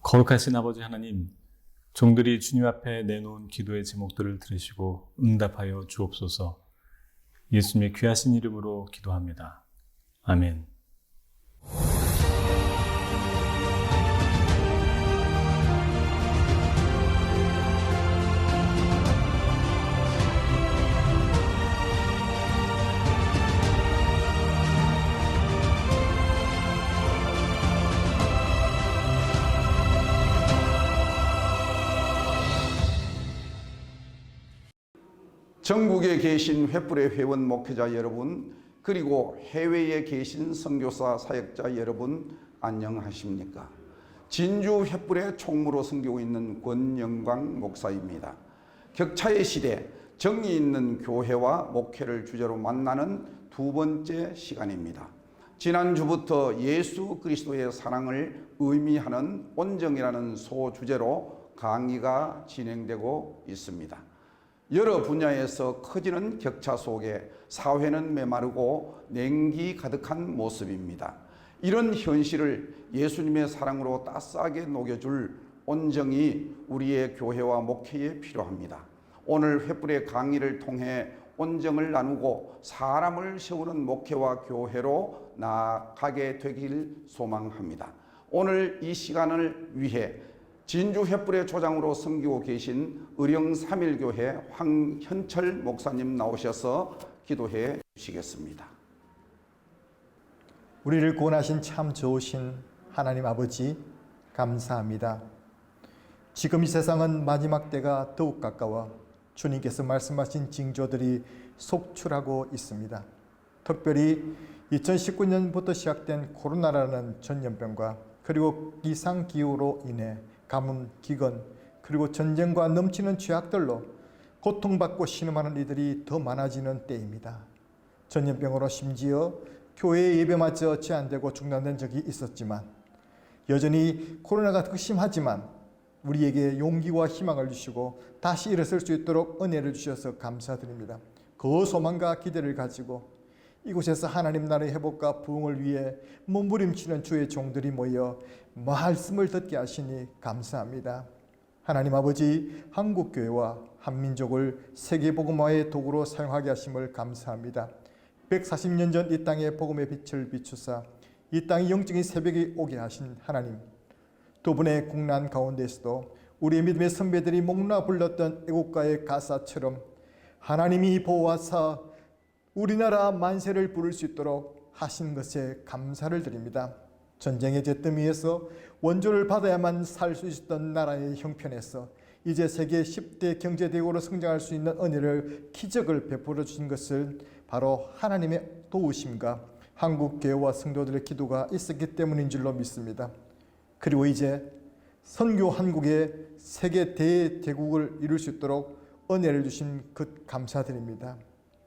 거룩하신 아버지 하나님, 종들이 주님 앞에 내놓은 기도의 제목들을 들으시고 응답하여 주옵소서. 예수님의 귀하신 이름으로 기도합니다. 아멘. 전국에 계신 횃불의 회원 목회자 여러분, 그리고 해외에 계신 선교사 사역자 여러분, 안녕하십니까? 진주 횃불의 총무로 섬기고 있는 권영광 목사입니다. 격차의 시대, 정의 있는 교회와 목회를 주제로 만나는 두 번째 시간입니다. 지난주부터 예수 그리스도의 사랑을 의미하는 온정이라는 소주제로 강의가 진행되고 있습니다. 여러 분야에서 커지는 격차 속에 사회는 메마르고 냉기 가득한 모습입니다. 이런 현실을 예수님의 사랑으로 따스하게 녹여줄 온정이 우리의 교회와 목회에 필요합니다. 오늘 횃불의 강의를 통해 온정을 나누고 사람을 세우는 목회와 교회로 나아가게 되길 소망합니다. 오늘 이 시간을 위해 진주 횃불의 조장으로 섬기고 계신 의령삼일교회 황현철 목사님 나오셔서 기도해 주시겠습니다. 우리를 구원하신 참 좋으신 하나님 아버지, 감사합니다. 지금 이 세상은 마지막 때가 더욱 가까워 주님께서 말씀하신 징조들이 속출하고 있습니다. 특별히 2019년부터 시작된 코로나라는 전염병과 그리고 이상기후로 인해 가뭄, 기근, 그리고 전쟁과 넘치는 죄악들로 고통받고 신음하는 이들이 더 많아지는 때입니다. 전염병으로 심지어 교회의 예배마저 제한되고 중단된 적이 있었지만 여전히 코로나가 극심하지만 우리에게 용기와 희망을 주시고 다시 일어설 수 있도록 은혜를 주셔서 감사드립니다. 그 소망과 기대를 가지고 이곳에서 하나님 나라의 회복과 부흥을 위해 몸부림치는 주의 종들이 모여 말씀을 듣게 하시니 감사합니다. 하나님 아버지, 한국교회와 한민족을 세계복음화의 도구로 사용하게 하심을 감사합니다. 140년 전 이 땅에 복음의 빛을 비추사 이 땅에 영적인 새벽이 오게 하신 하나님, 두 분의 국난 가운데서도 우리의 믿음의 선배들이 목나 불렀던 애국가의 가사처럼 하나님이 보호하사 우리나라 만세를 부를 수 있도록 하신 것에 감사를 드립니다. 전쟁의 잿더미 위에서 원조를 받아야만 살 수 있었던 나라의 형편에서 이제 세계 10대 경제대국으로 성장할 수 있는 은혜를, 기적을 베풀어 주신 것을 바로 하나님의 도우심과 한국교회와 성도들의 기도가 있었기 때문인 줄로 믿습니다. 그리고 이제 선교 한국의 세계 대대국을 이룰 수 있도록 은혜를 주신 것 감사드립니다.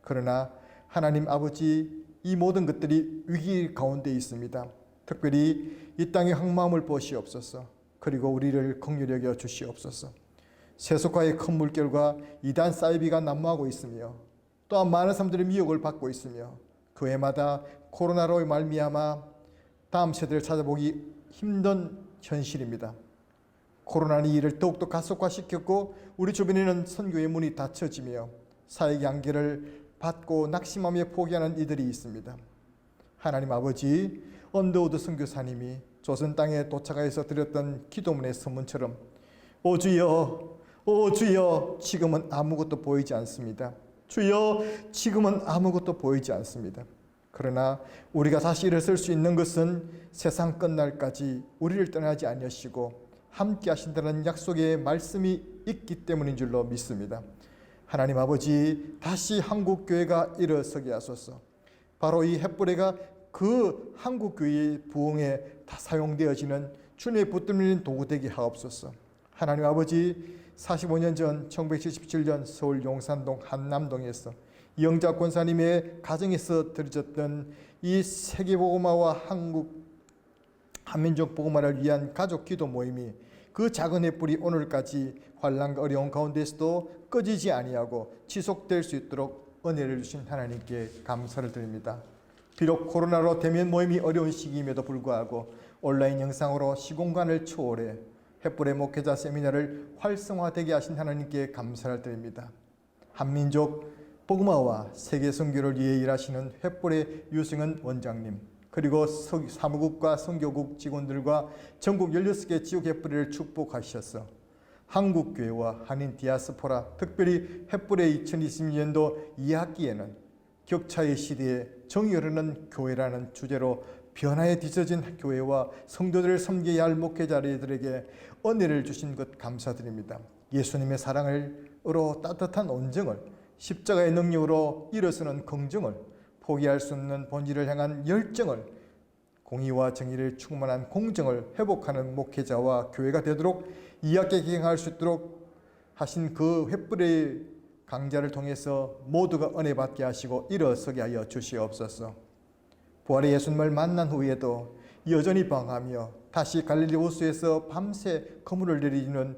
그러나 하나님 아버지, 이 모든 것들이 위기 가운데 있습니다. 특별히 이 땅의 황마음을 보시옵소서. 그리고 우리를 긍휼히 여겨 주시옵소서. 세속화의 큰 물결과 이단 사이비가 난무하고 있으며 또한 많은 사람들이 미혹을 받고 있으며 그 해마다 코로나로 말미암아 다음 세대를 찾아보기 힘든 현실입니다. 코로나는 이를 더욱더 가속화시켰고 우리 주변에는 선교의 문이 닫혀지며 사역의 안개를 받고 낙심하며 포기하는 이들이 있습니다. 하나님 아버지, 언더우드 선교사님이 조선 땅에 도착하여서 드렸던 기도문의 서문처럼 오 주여, 오 주여, 지금은 아무것도 보이지 않습니다. 주여, 지금은 아무것도 보이지 않습니다. 그러나 우리가 다시 일어설 수 있는 것은 세상 끝날까지 우리를 떠나지 아니하시고 함께 하신다는 약속의 말씀이 있기 때문인 줄로 믿습니다. 하나님 아버지, 다시 한국교회가 일어서게 하소서. 바로 이 횃불에가 그 한국교회의 부흥에 다 사용되어지는 주님의 붙들리는 도구 되게 하옵소서. 하나님 아버지, 45년 전 1977년 서울 용산동 한남동에서 이영자 권사님의 가정에서 드려졌던 이 세계복음화와 한민족 복음화를 위한 가족 기도 모임이 그 작은 횃불이 오늘까지 환난과 어려운 가운데서도 꺼지지 아니하고 지속될 수 있도록 은혜를 주신 하나님께 감사를 드립니다. 비록 코로나로 대면 모임이 어려운 시기임에도 불구하고 온라인 영상으로 시공간을 초월해 횃불의 목회자 세미나를 활성화되게 하신 하나님께 감사를 드립니다. 한민족 복음화와 세계 선교를 위해 일하시는 횃불의 유승은 원장님, 그리고 사무국과 선교국 직원들과 전국 16개 지역 횃불을 축복하셔서 한국교회와 한인 디아스포라, 특별히 횃불의 2020년도 2학기에는 격차의 시대에 정이 흐르는 교회라는 주제로 변화에 뒤처진 교회와 성도들을 섬겨야 할 목회자들에게 은혜를 주신 것 감사드립니다. 예수님의 사랑으로 따뜻한 온정을, 십자가의 능력으로 일어서는 긍정을, 포기할 수 없는 본질을 향한 열정을, 공의와 정의를 충만한 공정을 회복하는 목회자와 교회가 되도록 2학기 기행할 수 있도록 하신 그 횃불의 강좌를 통해서 모두가 은혜 받게 하시고 일어서게 하여 주시옵소서. 부활의 예수님을 만난 후에도 여전히 방황하며 다시 갈릴리 호수에서 밤새 그물을 내리는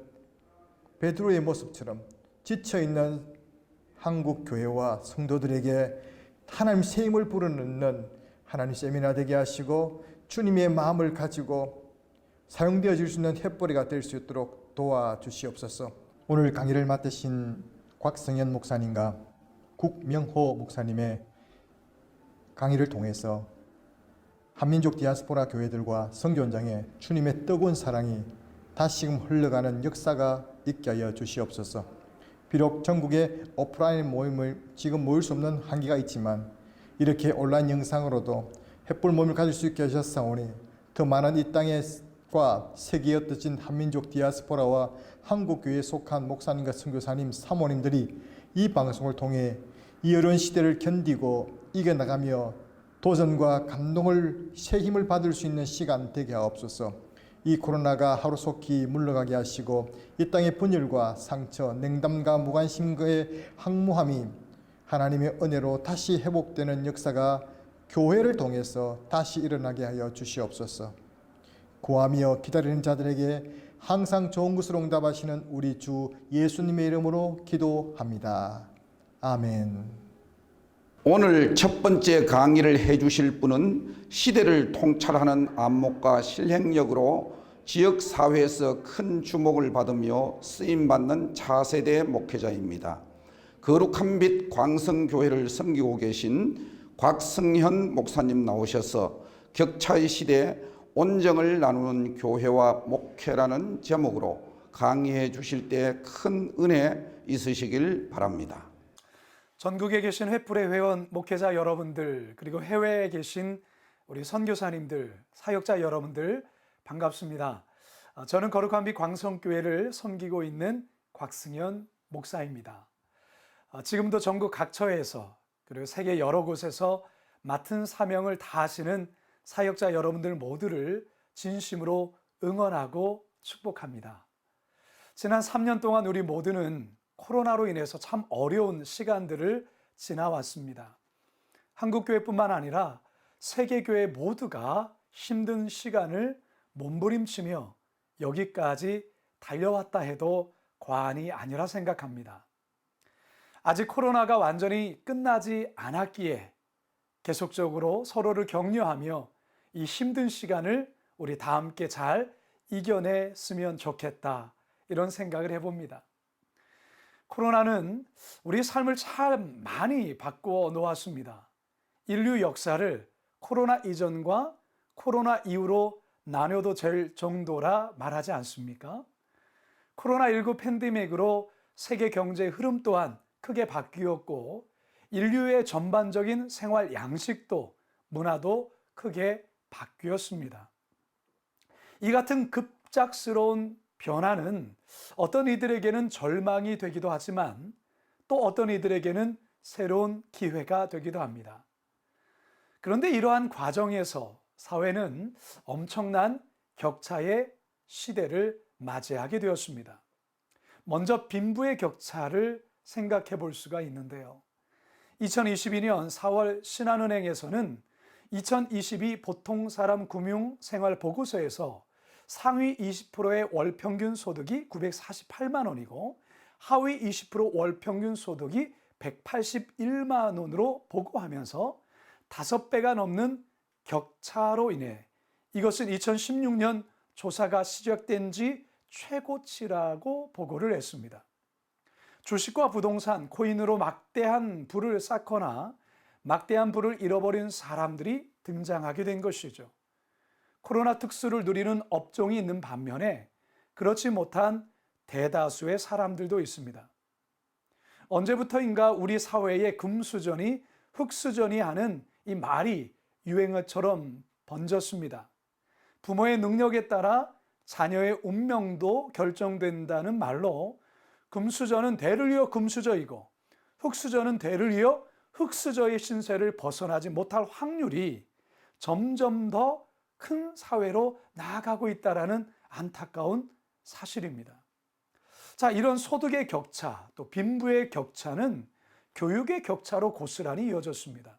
베드로의 모습처럼 지쳐있는 한국 교회와 성도들에게 하나님 새 힘을 불어넣는 하나님 세미나 되게 하시고 주님의 마음을 가지고 사용되어질 수 있는 횃불이가 될 수 있도록 도와주시옵소서. 오늘 강의를 맡으신 곽성현 목사님과 국명호 목사님의 강의를 통해서 한민족 디아스포라 교회들과 선교 현장에 주님의 뜨거운 사랑이 다시금 흘러가는 역사가 있게 하여 주시옵소서. 비록 전국에 오프라인 모임을 지금 모일 수 없는 한계가 있지만 이렇게 온라인 영상으로도 횃불 모임을 가질 수 있게 하셨사오니 더 많은 이 땅과 세계에 흩어진 한민족 디아스포라와 한국교회에 속한 목사님과 선교사님, 사모님들이 이 방송을 통해 이 어려운 시대를 견디고 이겨나가며 도전과 감동을 새 힘을 받을 수 있는 시간 되게 하옵소서. 이 코로나가 하루속히 물러가게 하시고 이 땅의 분열과 상처, 냉담과 무관심과의 항모함이 하나님의 은혜로 다시 회복되는 역사가 교회를 통해서 다시 일어나게 하여 주시옵소서. 구하며 기다리는 자들에게 항상 좋은 것으로 응답하시는 우리 주 예수님의 이름으로 기도합니다. 아멘. 오늘 첫 번째 강의를 해주실 분은 시대를 통찰하는 안목과 실행력으로 지역사회에서 큰 주목을 받으며 쓰임받는 차세대 목회자입니다. 거룩한 빛 광성교회를 섬기고 계신 곽성현 목사님 나오셔서 격차의 시대에 온정을 나누는 교회와 목회라는 제목으로 강의해 주실 때 큰 은혜 있으시길 바랍니다. 전국에 계신 횃불의 회원 목회자 여러분들, 그리고 해외에 계신 우리 선교사님들, 사역자 여러분들 반갑습니다. 저는 거룩한 빛 광성교회를 섬기고 있는 곽승현 목사입니다. 지금도 전국 각처에서 그리고 세계 여러 곳에서 맡은 사명을 다하시는 사역자 여러분들 모두를 진심으로 응원하고 축복합니다. 지난 3년 동안 우리 모두는 코로나로 인해서 참 어려운 시간들을 지나왔습니다. 한국교회뿐만 아니라 세계교회 모두가 힘든 시간을 몸부림치며 여기까지 달려왔다 해도 과언이 아니라 생각합니다. 아직 코로나가 완전히 끝나지 않았기에 계속적으로 서로를 격려하며 이 힘든 시간을 우리 다 함께 잘 이겨냈으면 좋겠다, 이런 생각을 해봅니다. 코로나는 우리 삶을 참 많이 바꾸어 놓았습니다. 인류 역사를 코로나 이전과 코로나 이후로 나눠도 될 정도라 말하지 않습니까? 코로나19 팬데믹으로 세계 경제의 흐름 또한 크게 바뀌었고 인류의 전반적인 생활 양식도 문화도 크게 바뀌었습니다. 이 같은 급작스러운 변화는 어떤 이들에게는 절망이 되기도 하지만 또 어떤 이들에게는 새로운 기회가 되기도 합니다. 그런데 이러한 과정에서 사회는 엄청난 격차의 시대를 맞이하게 되었습니다. 먼저 빈부의 격차를 생각해 볼 수가 있는데요. 2022년 4월 신한은행에서는 2022 보통사람 금융생활보고서에서 상위 20%의 월평균 소득이 948만 원이고 하위 20% 월평균 소득이 181만 원으로 보고하면서 5배가 넘는 격차로 인해 이것은 2016년 조사가 시작된 지 최고치라고 보고를 했습니다. 주식과 부동산, 코인으로 막대한 부를 쌓거나 막대한 부를 잃어버린 사람들이 등장하게 된 것이죠. 코로나 특수를 누리는 업종이 있는 반면에 그렇지 못한 대다수의 사람들도 있습니다. 언제부터인가 우리 사회에 금수저니 흑수저니 하는 이 말이 유행어처럼 번졌습니다. 부모의 능력에 따라 자녀의 운명도 결정된다는 말로 금수저는 대를 이어 금수저이고 흑수저는 대를 이어 흑수저의 신세를 벗어나지 못할 확률이 점점 더 큰 사회로 나아가고 있다는 안타까운 사실입니다. 자, 이런 소득의 격차, 또 빈부의 격차는 교육의 격차로 고스란히 이어졌습니다.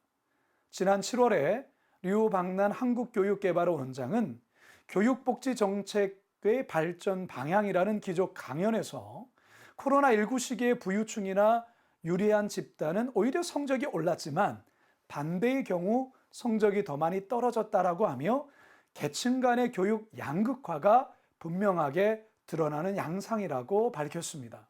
지난 7월에 류방난 한국교육개발원장은 교육복지 정책의 발전 방향이라는 기조 강연에서 코로나19 시기에 부유층이나 유리한 집단은 오히려 성적이 올랐지만 반대의 경우 성적이 더 많이 떨어졌다라고 하며 계층 간의 교육 양극화가 분명하게 드러나는 양상이라고 밝혔습니다.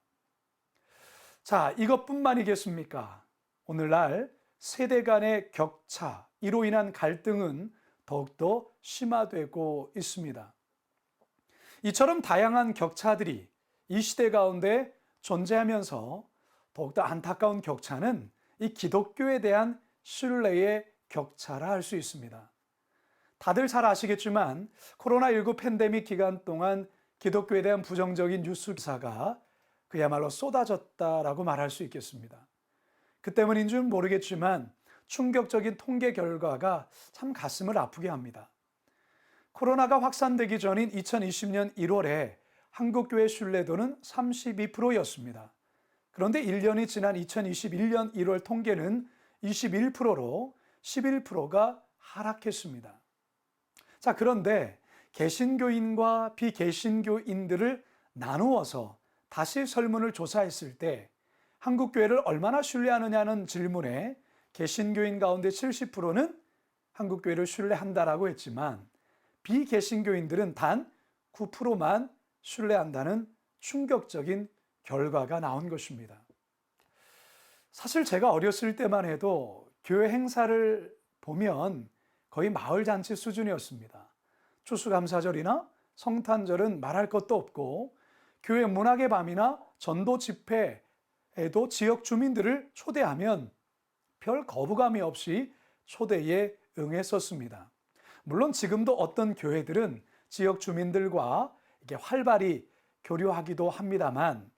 자, 이것뿐만이겠습니까? 오늘날 세대 간의 격차, 이로 인한 갈등은 더욱더 심화되고 있습니다. 이처럼 다양한 격차들이 이 시대 가운데 존재하면서 더욱더 안타까운 격차는 이 기독교에 대한 신뢰의 격차라 할 수 있습니다. 다들 잘 아시겠지만 코로나19 팬데믹 기간 동안 기독교에 대한 부정적인 뉴스 기사가 그야말로 쏟아졌다라고 말할 수 있겠습니다. 그 때문인 줄 모르겠지만 충격적인 통계 결과가 참 가슴을 아프게 합니다. 코로나가 확산되기 전인 2020년 1월에 한국교회 신뢰도는 32%였습니다. 그런데 1년이 지난 2021년 1월 통계는 21%로 11%가 하락했습니다. 자, 그런데 개신교인과 비개신교인들을 나누어서 다시 설문을 조사했을 때 한국교회를 얼마나 신뢰하느냐는 질문에 개신교인 가운데 70%는 한국교회를 신뢰한다라고 했지만 비개신교인들은 단 9%만 신뢰한다는 충격적인 결과가 나온 것입니다. 사실 제가 어렸을 때만 해도 교회 행사를 보면 거의 마을 잔치 수준이었습니다. 추수감사절이나 성탄절은 말할 것도 없고 교회 문학의 밤이나 전도 집회에도 지역 주민들을 초대하면 별 거부감이 없이 초대에 응했었습니다. 물론 지금도 어떤 교회들은 지역 주민들과 이렇게 활발히 교류하기도 합니다만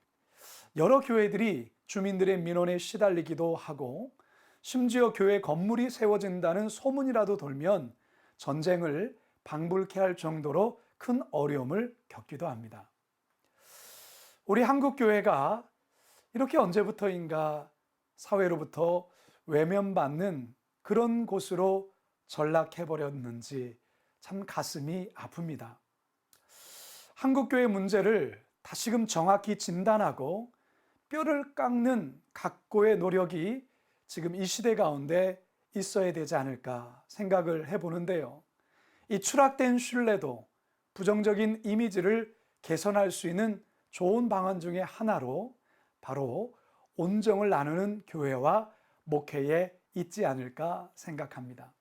여러 교회들이 주민들의 민원에 시달리기도 하고 심지어 교회 건물이 세워진다는 소문이라도 돌면 전쟁을 방불케 할 정도로 큰 어려움을 겪기도 합니다. 우리 한국교회가 이렇게 언제부터인가 사회로부터 외면받는 그런 곳으로 전락해버렸는지 참 가슴이 아픕니다. 한국교회 문제를 다시금 정확히 진단하고 뼈를 깎는 각고의 노력이 지금 이 시대 가운데 있어야 되지 않을까 생각을 해보는데요. 이 추락된 신뢰도, 부정적인 이미지를 개선할 수 있는 좋은 방안 중에 하나로 바로 온정을 나누는 교회와 목회에 있지 않을까 생각합니다.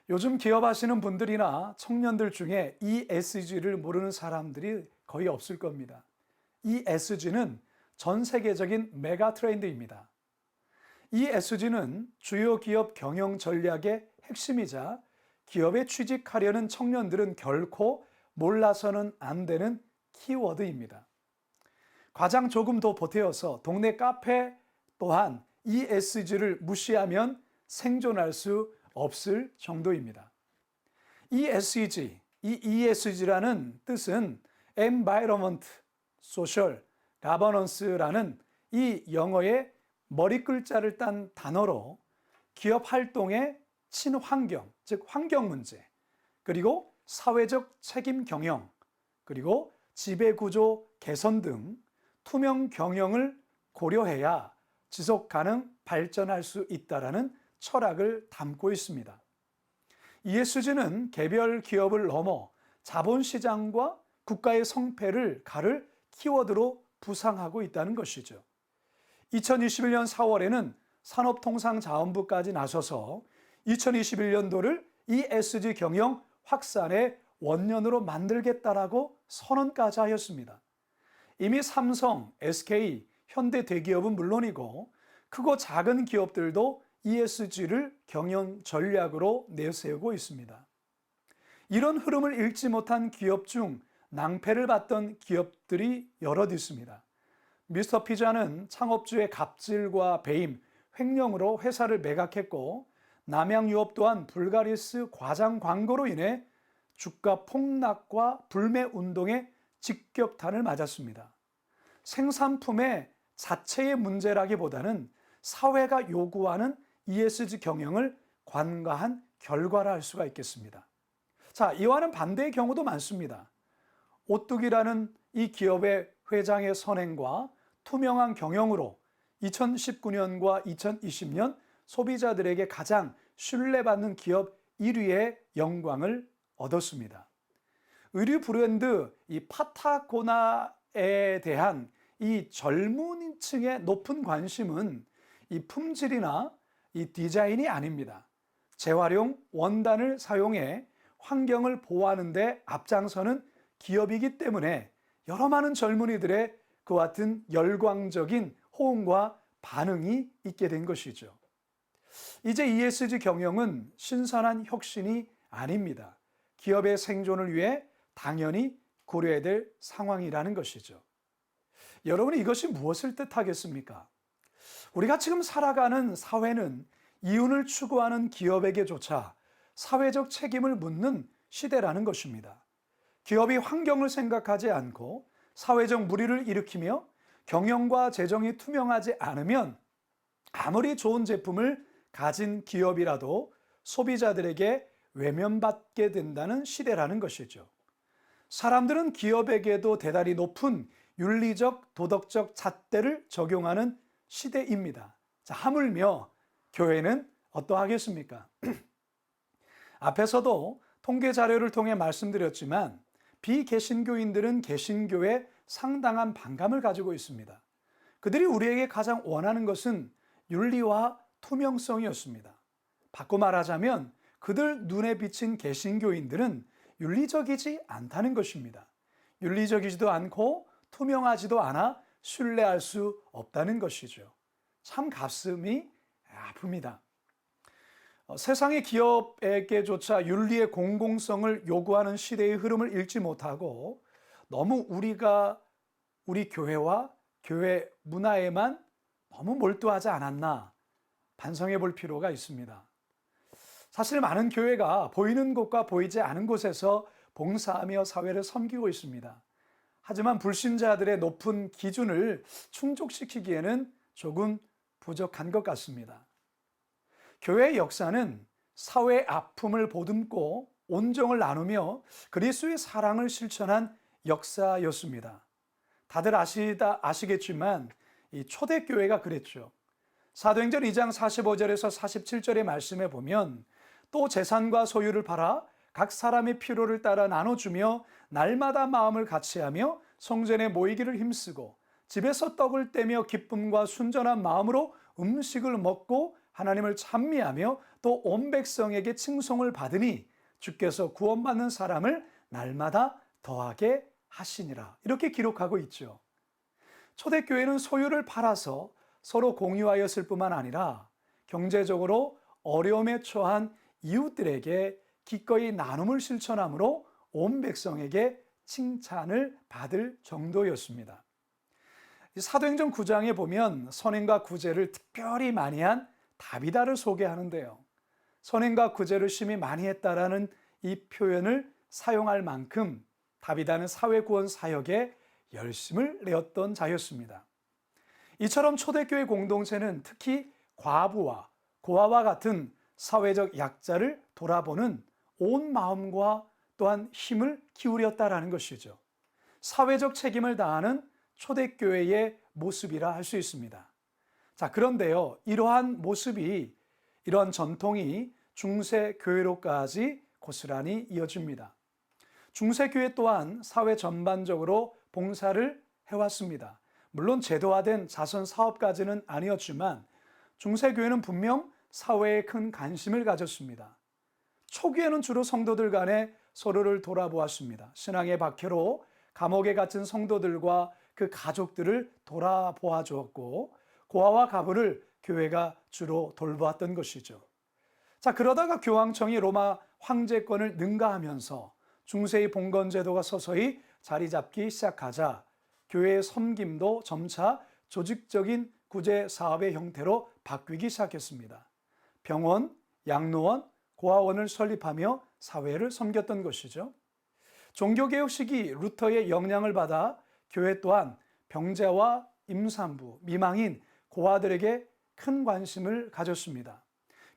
요즘 기업하시는 분들이나 청년들 중에 ESG를 모르는 사람들이 거의 없을 겁니다. ESG는 전 세계적인 메가 트렌드입니다. ESG는 주요 기업 경영 전략의 핵심이자 기업에 취직하려는 청년들은 결코 몰라서는 안 되는 키워드입니다. 과장 조금 더 보태어서 동네 카페 또한 ESG를 무시하면 생존할 수 없을 정도입니다. ESG, 이 ESG라는 뜻은 Environment, Social, Governance라는 이 영어의 머리글자를 딴 단어로 기업 활동의 친환경, 즉 환경 문제, 그리고 사회적 책임 경영, 그리고 지배구조 개선 등 투명 경영을 고려해야 지속 가능 발전할 수 있다라는 철학을 담고 있습니다. ESG는 개별 기업을 넘어 자본시장과 국가의 성패를 가를 키워드로 부상하고 있다는 것이죠. 2021년 4월에는 산업통상자원부까지 나서서 2021년도를 ESG 경영 확산의 원년으로 만들겠다라고 선언까지 하였습니다. 이미 삼성, SK, 현대 대기업은 물론이고 크고 작은 기업들도 ESG를 경영 전략으로 내세우고 있습니다. 이런 흐름을 읽지 못한 기업 중 낭패를 봤던 기업들이 여럿 있습니다. 미스터 피자는 창업주의 갑질과 배임, 횡령으로 회사를 매각했고 남양 유업 또한 불가리스 과장 광고로 인해 주가 폭락과 불매 운동에 직격탄을 맞았습니다. 생산품의 자체의 문제라기보다는 사회가 요구하는 ESG 경영을 관가한 결과라 할 수가 있겠습니다. 자, 이와는 반대의 경우도 많습니다. 오뚜기라는 이 기업의 회장의 선행과 투명한 경영으로 2019년과 2020년 소비자들에게 가장 신뢰받는 기업 1위의 영광을 얻었습니다. 의류 브랜드 이 파타고나에 대한 이 젊은층의 높은 관심은 이 품질이나 이 디자인이 아닙니다. 재활용 원단을 사용해 환경을 보호하는 데 앞장서는 기업이기 때문에 여러 많은 젊은이들의 그와 같은 열광적인 호응과 반응이 있게 된 것이죠. 이제 ESG 경영은 신선한 혁신이 아닙니다. 기업의 생존을 위해 당연히 고려해야 될 상황이라는 것이죠. 여러분, 이것이 무엇을 뜻하겠습니까? 우리가 지금 살아가는 사회는 이윤을 추구하는 기업에게조차 사회적 책임을 묻는 시대라는 것입니다. 기업이 환경을 생각하지 않고 사회적 물의를 일으키며 경영과 재정이 투명하지 않으면 아무리 좋은 제품을 가진 기업이라도 소비자들에게 외면받게 된다는 시대라는 것이죠. 사람들은 기업에게도 대단히 높은 윤리적, 도덕적 잣대를 적용하는 시대입니다. 자, 하물며 교회는 어떠하겠습니까? 앞에서도 통계 자료를 통해 말씀드렸지만 비개신교인들은 개신교에 상당한 반감을 가지고 있습니다. 그들이 우리에게 가장 원하는 것은 윤리와 투명성이었습니다. 바꿔 말하자면 그들 눈에 비친 개신교인들은 윤리적이지 않다는 것입니다. 윤리적이지도 않고 투명하지도 않아 신뢰할 수 없다는 것이죠. 참 가슴이 아픕니다. 세상의 기업에게조차 윤리의 공공성을 요구하는 시대의 흐름을 읽지 못하고 너무 우리 교회와 교회 문화에만 너무 몰두하지 않았나 반성해 볼 필요가 있습니다. 사실 많은 교회가 보이는 곳과 보이지 않은 곳에서 봉사하며 사회를 섬기고 있습니다. 하지만 불신자들의 높은 기준을 충족시키기에는 조금 부족한 것 같습니다. 교회의 역사는 사회의 아픔을 보듬고 온정을 나누며 그리스도의 사랑을 실천한 역사였습니다. 다들 아시겠지만 이 초대교회가 그랬죠. 사도행전 2장 45절에서 47절의 말씀에 보면 또 재산과 소유를 팔아 각 사람의 필요를 따라 나눠주며 날마다 마음을 같이하며 성전에 모이기를 힘쓰고 집에서 떡을 떼며 기쁨과 순전한 마음으로 음식을 먹고 하나님을 찬미하며 또 온 백성에게 칭송을 받으니 주께서 구원받는 사람을 날마다 더하게 하시니라. 이렇게 기록하고 있죠. 초대교회는 소유를 팔아서 서로 공유하였을 뿐만 아니라 경제적으로 어려움에 처한 이웃들에게 기꺼이 나눔을 실천함으로 온 백성에게 칭찬을 받을 정도였습니다. 사도행전 9장에 보면 선행과 구제를 특별히 많이 한 다비다를 소개하는데요. 선행과 구제를 심히 많이 했다라는 이 표현을 사용할 만큼 다비다는 사회구원 사역에 열심을 내었던 자였습니다. 이처럼 초대교회 공동체는 특히 과부와 고아와 같은 사회적 약자를 돌아보는 온 마음과 또한 힘을 기울였다라는 것이죠. 사회적 책임을 다하는 초대교회의 모습이라 할 수 있습니다. 자, 그런데요, 이러한 모습이, 이러한 전통이 중세 교회로까지 고스란히 이어집니다. 중세교회 또한 사회 전반적으로 봉사를 해왔습니다. 물론 제도화된 자선 사업까지는 아니었지만 중세교회는 분명 사회에 큰 관심을 가졌습니다. 초기에는 주로 성도들 간에 서로를 돌아보았습니다. 신앙의 박해로 감옥에 갇힌 성도들과 그 가족들을 돌아보아 주었고, 고아와 가부를 교회가 주로 돌보았던 것이죠. 자, 그러다가 교황청이 로마 황제권을 능가하면서 중세의 봉건제도가 서서히 자리 잡기 시작하자 교회의 섬김도 점차 조직적인 구제 사업의 형태로 바뀌기 시작했습니다. 병원, 양로원, 고아원을 설립하며 사회를 섬겼던 것이죠. 종교개혁 시기 루터의 영향을 받아 교회 또한 병자와 임산부, 미망인, 고아들에게 큰 관심을 가졌습니다.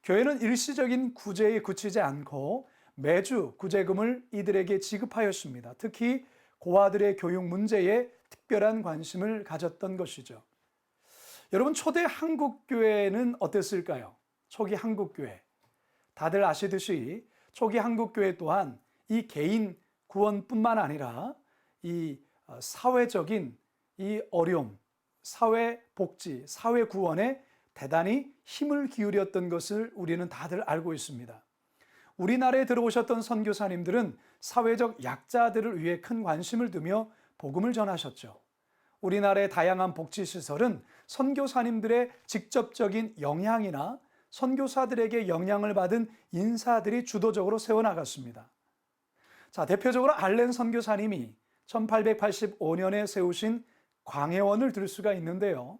교회는 일시적인 구제에 그치지 않고 매주 구제금을 이들에게 지급하였습니다. 특히 고아들의 교육 문제에 특별한 관심을 가졌던 것이죠. 여러분, 초대 한국교회는 어땠을까요? 초기 한국교회. 다들 아시듯이 초기 한국교회 또한 이 개인 구원뿐만 아니라 이 사회적인 이 어려움, 사회 복지, 사회 구원에 대단히 힘을 기울였던 것을 우리는 다들 알고 있습니다. 우리나라에 들어오셨던 선교사님들은 사회적 약자들을 위해 큰 관심을 두며 복음을 전하셨죠. 우리나라의 다양한 복지시설은 선교사님들의 직접적인 영향이나 선교사들에게 영향을 받은 인사들이 주도적으로 세워나갔습니다. 자, 대표적으로 알렌 선교사님이 1885년에 세우신 광해원을 들 수가 있는데요.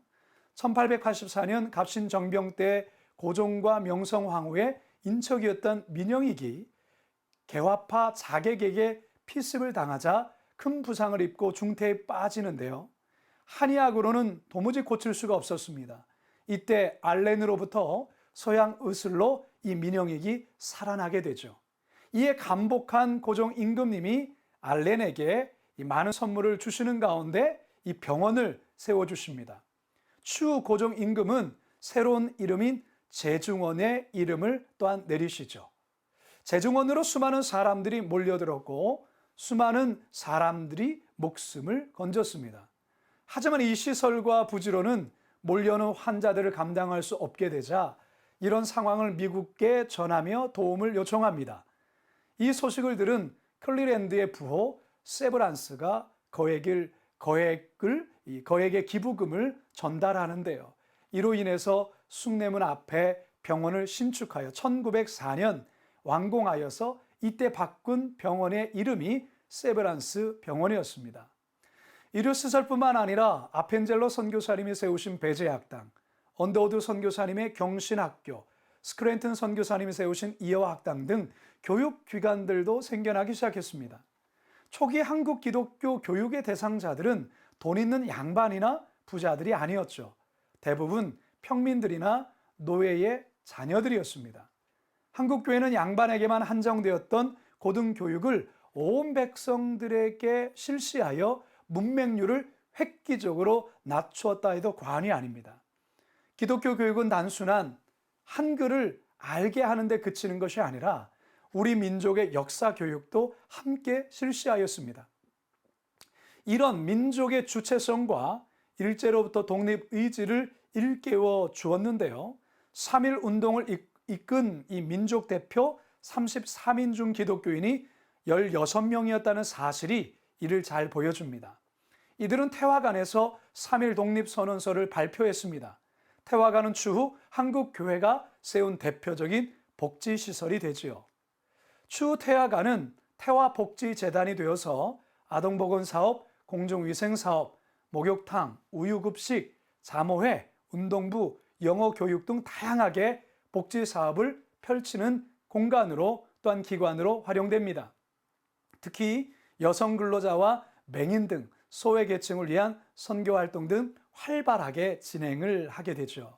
1884년 갑신정병 때 고종과 명성황후의 인척이었던 민영익이 개화파 자객에게 피습을 당하자 큰 부상을 입고 중태에 빠지는데요. 한의학으로는 도무지 고칠 수가 없었습니다. 이때 알렌으로부터 서양 의술로 이 민영익이 살아나게 되죠. 이에 감복한 고종 임금님이 알렌에게 이 많은 선물을 주시는 가운데 이 병원을 세워주십니다. 추후 고종 임금은 새로운 이름인 제중원의 이름을 또한 내리시죠. 제중원으로 수많은 사람들이 몰려들었고 수많은 사람들이 목숨을 건졌습니다. 하지만 이 시설과 부지로는 몰려오는 환자들을 감당할 수 없게 되자 이런 상황을 미국에 전하며 도움을 요청합니다. 이 소식을 들은 클리랜드의 부호 세브란스가 거액의 기부금을 전달하는데요. 이로 인해서 숭례문 앞에 병원을 신축하여 1904년 완공하여서 이때 바꾼 병원의 이름이 세브란스 병원이었습니다. 의료시설뿐만 아니라 아펜젤로 선교사님이 세우신 배제학당, 언더우드 선교사님의 경신학교, 스크랜튼 선교사님이 세우신 이어학당 등 교육기관들도 생겨나기 시작했습니다. 초기 한국 기독교 교육의 대상자들은 돈 있는 양반이나 부자들이 아니었죠. 대부분 평민들이나 노예의 자녀들이었습니다. 한국교회는 양반에게만 한정되었던 고등교육을 온 백성들에게 실시하여 문맹률을 획기적으로 낮추었다 해도 과언이 아닙니다. 기독교 교육은 단순한 한글을 알게 하는 데 그치는 것이 아니라 우리 민족의 역사 교육도 함께 실시하였습니다. 이런 민족의 주체성과 일제로부터 독립의지를 일깨워 주었는데요. 3.1 운동을 이끈 이 민족 대표 33인중 기독교인이 16명이었다는 사실이 이를 잘 보여줍니다. 이들은 태화관에서 3.1 독립선언서를 발표했습니다. 태화관은 추후 한국교회가 세운 대표적인 복지시설이 되지요. 추후 태화관은 태화복지재단이 되어서 아동보건사업, 공중위생사업, 목욕탕, 우유급식, 자모회, 운동부, 영어교육 등 다양하게 복지사업을 펼치는 공간으로 또한 기관으로 활용됩니다. 특히 여성 근로자와 맹인 등 소외계층을 위한 선교활동 등 활발하게 진행을 하게 되죠.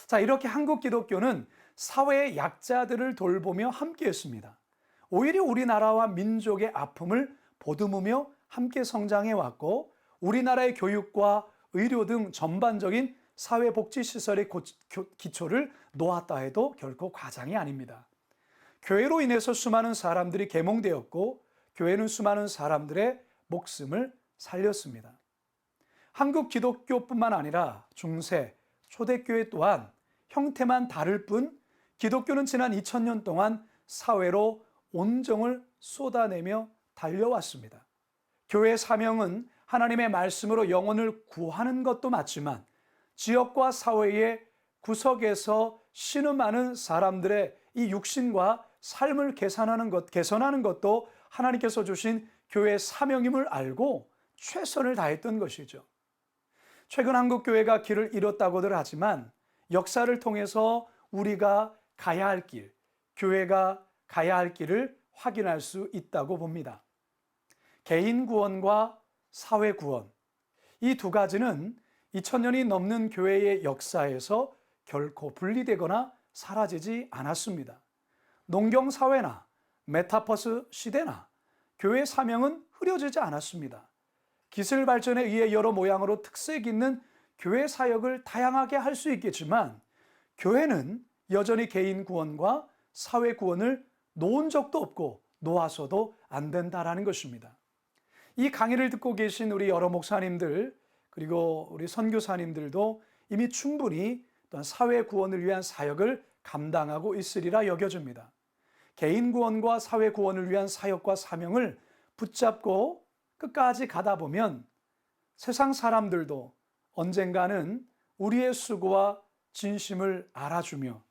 자, 이렇게 한국 기독교는 사회의 약자들을 돌보며 함께했습니다. 오히려 우리나라와 민족의 아픔을 보듬으며 함께 성장해왔고 우리나라의 교육과 의료 등 전반적인 사회복지시설의 기초를 놓았다 해도 결코 과장이 아닙니다. 교회로 인해서 수많은 사람들이 계몽되었고 교회는 수많은 사람들의 목숨을 살렸습니다. 한국 기독교뿐만 아니라 중세, 초대교회 또한 형태만 다를 뿐 기독교는 지난 2000년 동안 사회로 온정을 쏟아내며 달려왔습니다. 교회의 사명은 하나님의 말씀으로 영혼을 구하는 것도 맞지만 지역과 사회의 구석에서 신음하는 사람들의 이 육신과 삶을 개선하는 것도 하나님께서 주신 교회의 사명임을 알고 최선을 다했던 것이죠. 최근 한국 교회가 길을 잃었다고들 하지만 역사를 통해서 우리가 가야 할 길, 교회가 가야 할 길을 확인할 수 있다고 봅니다. 개인 구원과 사회 구원, 이 두 가지는 2000년이 넘는 교회의 역사에서 결코 분리되거나 사라지지 않았습니다. 농경사회나 메타버스 시대나 교회의 사명은 흐려지지 않았습니다. 기술 발전에 의해 여러 모양으로 특색 있는 교회 사역을 다양하게 할 수 있겠지만 교회는 여전히 개인 구원과 사회 구원을 놓은 적도 없고 놓아서도 안 된다라는 것입니다. 이 강의를 듣고 계신 우리 여러 목사님들 그리고 우리 선교사님들도 이미 충분히 또한 사회 구원을 위한 사역을 감당하고 있으리라 여겨집니다. 개인 구원과 사회 구원을 위한 사역과 사명을 붙잡고 끝까지 가다 보면 세상 사람들도 언젠가는 우리의 수고와 진심을 알아주며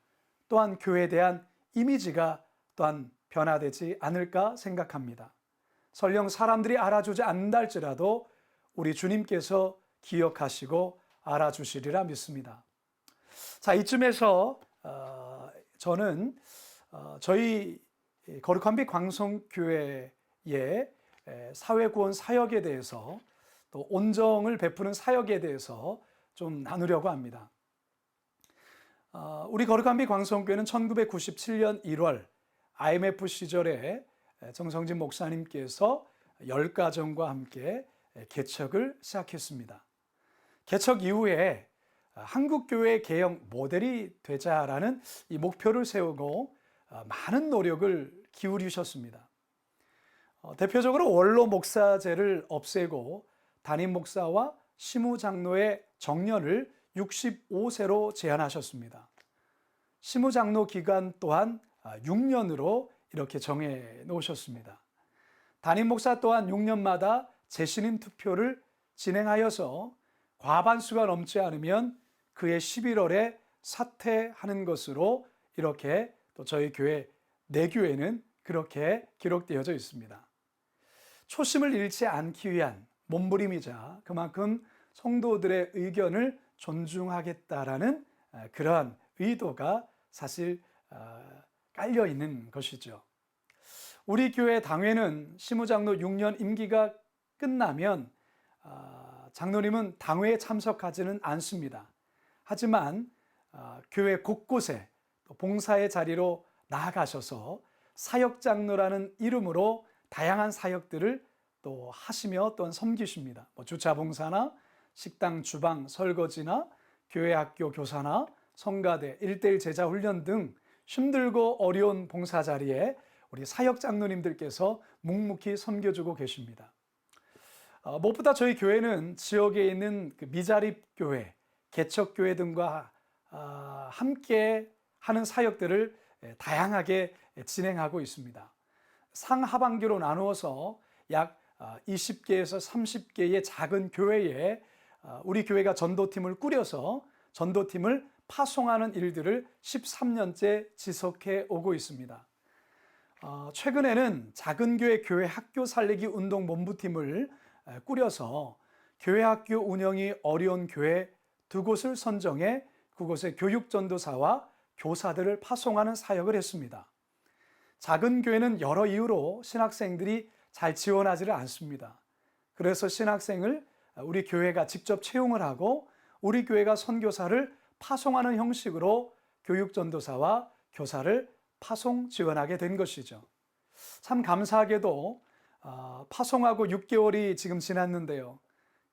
또한 교회에 대한 이미지가 또한 변화되지 않을까 생각합니다. 설령 사람들이 알아주지 않는다 할지라도 우리 주님께서 기억하시고 알아주시리라 믿습니다. 자, 이쯤에서 저는 저희 거룩한 빛 광성교회의 사회구원 사역에 대해서 또 온정을 베푸는 사역에 대해서 좀 나누려고 합니다. 우리 거룩한 빛 광성교회는 1997년 1월 IMF 시절에 정성진 목사님께서 10가정과 함께 개척을 시작했습니다. 개척 이후에 한국교회 개혁 모델이 되자라는 이 목표를 세우고 많은 노력을 기울이셨습니다. 대표적으로 원로 목사제를 없애고 담임 목사와 시무장로의 정년을 65세로 제한하셨습니다. 시무장로 기간 또한 6년으로 이렇게 정해 놓으셨습니다. 담임 목사 또한 6년마다 재신임 투표를 진행하여서 과반수가 넘지 않으면 그해 11월에 사퇴하는 것으로 이렇게 또 저희 교회 내교회는 그렇게 기록되어져 있습니다. 초심을 잃지 않기 위한 몸부림이자 그만큼 성도들의 의견을 존중하겠다라는 그러한 의도가 사실 깔려 있는 것이죠. 우리 교회 당회는 시무장로 6년 임기가 끝나면 장로님은 당회에 참석하지는 않습니다. 하지만 교회 곳곳에 봉사의 자리로 나아가셔서 사역장로라는 이름으로 다양한 사역들을 또 하시며 또한 섬기십니다. 주차봉사나 식당 주방 설거지나 교회 학교 교사나 성가대 1:1 제자 훈련 등 힘들고 어려운 봉사 자리에 우리 사역장로님들께서 묵묵히 섬겨주고 계십니다. 무엇보다 저희 교회는 지역에 있는 미자립교회, 개척교회 등과 함께 하는 사역들을 다양하게 진행하고 있습니다. 상하반기로 나누어서 약 20개에서 30개의 작은 교회에 우리 교회가 전도팀을 꾸려서 전도팀을 파송하는 일들을 13년째 지속해 오고 있습니다. 최근에는 작은 교회 교회 학교 살리기 운동 본부팀을 꾸려서 교회 학교 운영이 어려운 교회 2곳을 선정해 그곳에 교육 전도사와 교사들을 파송하는 사역을 했습니다. 작은 교회는 여러 이유로 신학생들이 잘 지원하지를 않습니다. 그래서 신학생을 우리 교회가 직접 채용을 하고 우리 교회가 선교사를 파송하는 형식으로 교육 전도사와 교사를 파송 지원하게 된 것이죠. 참 감사하게도 파송하고 6개월이 지금 지났는데요.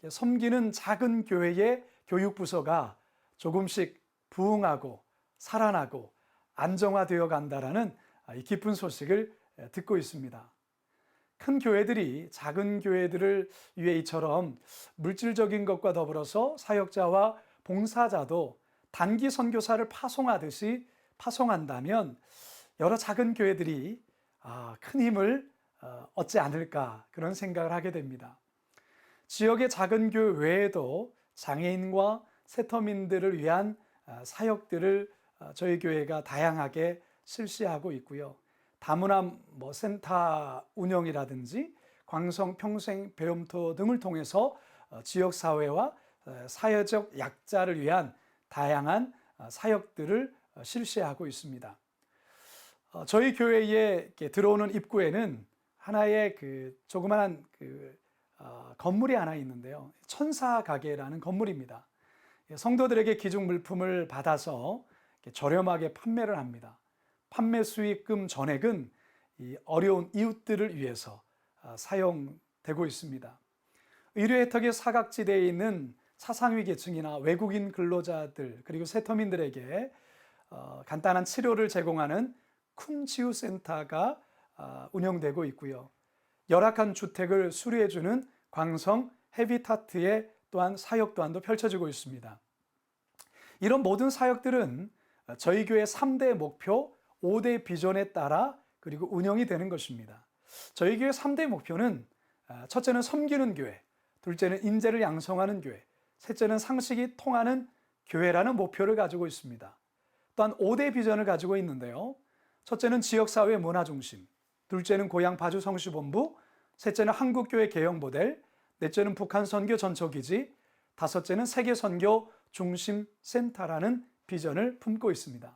섬기는 작은 교회의 교육부서가 조금씩 부흥하고 살아나고 안정화되어 간다라는 이 기쁜 소식을 듣고 있습니다. 큰 교회들이 작은 교회들을 위해 이처럼 물질적인 것과 더불어서 사역자와 봉사자도 단기 선교사를 파송하듯이 파송한다면 여러 작은 교회들이 큰 힘을 얻지 않을까 그런 생각을 하게 됩니다. 지역의 작은 교회 외에도 장애인과 세터민들을 위한 사역들을 저희 교회가 다양하게 실시하고 있고요. 다문화 센터 운영이라든지 광성 평생 배움터 등을 통해서 지역사회와 사회적 약자를 위한 다양한 사역들을 실시하고 있습니다. 저희 교회에 들어오는 입구에는 하나의 조그마한 건물이 하나 있는데요. 천사 가게라는 건물입니다. 성도들에게 기증 물품을 받아서 저렴하게 판매를 합니다. 판매 수익금 전액은 이 어려운 이웃들을 위해서 사용되고 있습니다. 의료 혜택의 사각지대에 있는 차상위 계층이나 외국인 근로자들 그리고 세터민들에게 간단한 치료를 제공하는 쿵치유센터가 운영되고 있고요. 열악한 주택을 수리해주는 광성 헤비타트의 또한 사역 또한도 펼쳐지고 있습니다. 이런 모든 사역들은 저희 교회 3대 목표, 5대 비전에 따라 그리고 운영이 되는 것입니다. 저희 교회 3대 목표는 첫째는 섬기는 교회, 둘째는 인재를 양성하는 교회, 셋째는 상식이 통하는 교회라는 목표를 가지고 있습니다. 또한 5대 비전을 가지고 있는데요. 첫째는 지역사회 문화중심, 둘째는 고향 파주성시본부, 셋째는 한국교회 개혁 모델, 넷째는 북한 선교 전초기지, 다섯째는 세계 선교 중심 센터라는 비전을 품고 있습니다.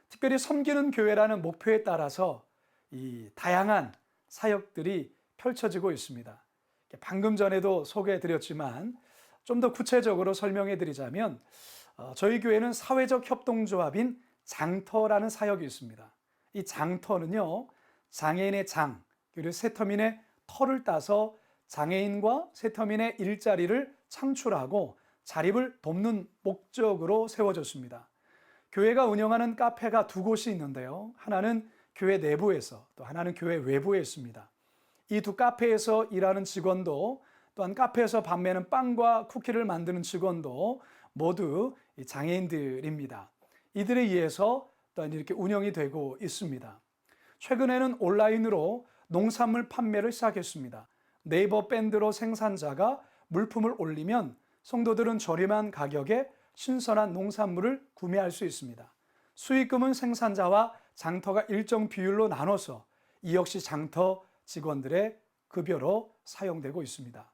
특별히 섬기는 교회라는 목표에 따라서 이 다양한 사역들이 펼쳐지고 있습니다. 방금 전에도 소개해드렸지만 좀 더 구체적으로 설명해드리자면 저희 교회는 사회적 협동조합인 장터라는 사역이 있습니다. 이 장터는요, 장애인의 장 그리고 세터민의 터를 따서 장애인과 세터민의 일자리를 창출하고 자립을 돕는 목적으로 세워졌습니다. 교회가 운영하는 카페가 두 곳이 있는데요. 하나는 교회 내부에서 또 하나는 교회 외부에 있습니다. 이 두 카페에서 일하는 직원도 또한 카페에서 판매하는 빵과 쿠키를 만드는 직원도 모두 장애인들입니다. 이들에 의해서 또한 이렇게 운영이 되고 있습니다. 최근에는 온라인으로 농산물 판매를 시작했습니다. 네이버 밴드로 생산자가 물품을 올리면 성도들은 저렴한 가격에 신선한 농산물을 구매할 수 있습니다. 수익금은 생산자와 장터가 일정 비율로 나눠서 이 역시 장터 직원들의 급여로 사용되고 있습니다.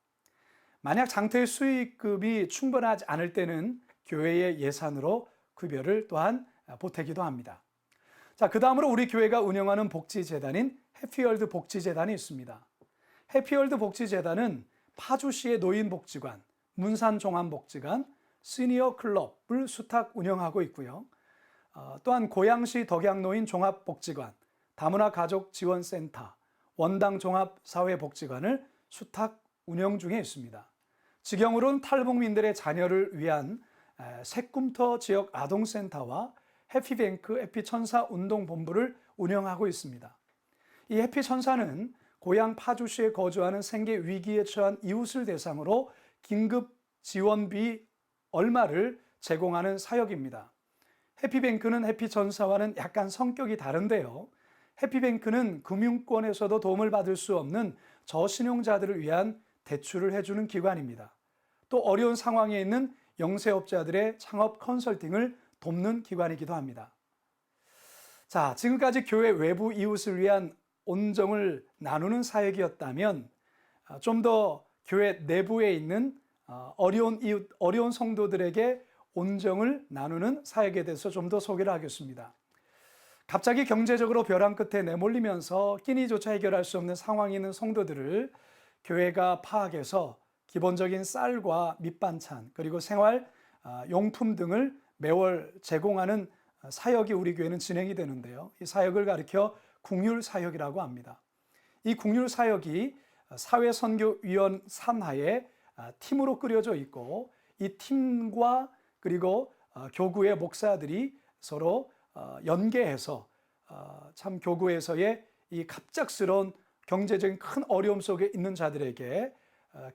만약 장터의 수익금이 충분하지 않을 때는 교회의 예산으로 급여를 또한 보태기도 합니다. 자, 그 다음으로 우리 교회가 운영하는 복지재단인 해피월드 복지재단이 있습니다. 해피월드 복지재단은 파주시의 노인복지관, 문산종합복지관, 시니어 클럽을 수탁 운영하고 있고요. 또한 고양시 덕양노인 종합복지관, 다문화 가족지원센터, 원당 종합사회복지관을 수탁 운영 중에 있습니다. 지경으로는 탈북민들의 자녀를 위한 새꿈터 지역 아동센터와 해피뱅크 해피천사 운동본부를 운영하고 있습니다. 이 해피천사는 고향 파주시에 거주하는 생계 위기에 처한 이웃을 대상으로 긴급 지원비 얼마를 제공하는 사역입니다. 해피뱅크는 해피천사와는 약간 성격이 다른데요. 해피뱅크는 금융권에서도 도움을 받을 수 없는 저신용자들을 위한 대출을 해주는 기관입니다. 또 어려운 상황에 있는 영세업자들의 창업 컨설팅을 돕는 기관이기도 합니다. 자, 지금까지 교회 외부 이웃을 위한 온정을 나누는 사역이었다면 좀 더 교회 내부에 있는 어려운 이웃, 어려운 성도들에게 온정을 나누는 사역에 대해서 좀 더 소개를 하겠습니다. 갑자기 경제적으로 벼랑 끝에 내몰리면서 끼니조차 해결할 수 없는 상황에 있는 성도들을 교회가 파악해서 기본적인 쌀과 밑반찬 그리고 생활 용품 등을 매월 제공하는 사역이 우리 교회는 진행이 되는데요. 이 사역을 가리켜 국률사역이라고 합니다. 이 국률사역이 사회선교위원 산하에 팀으로 꾸려져 있고 이 팀과 그리고 교구의 목사들이 서로 연계해서 참 교구에서의 이 갑작스러운 경제적인 큰 어려움 속에 있는 자들에게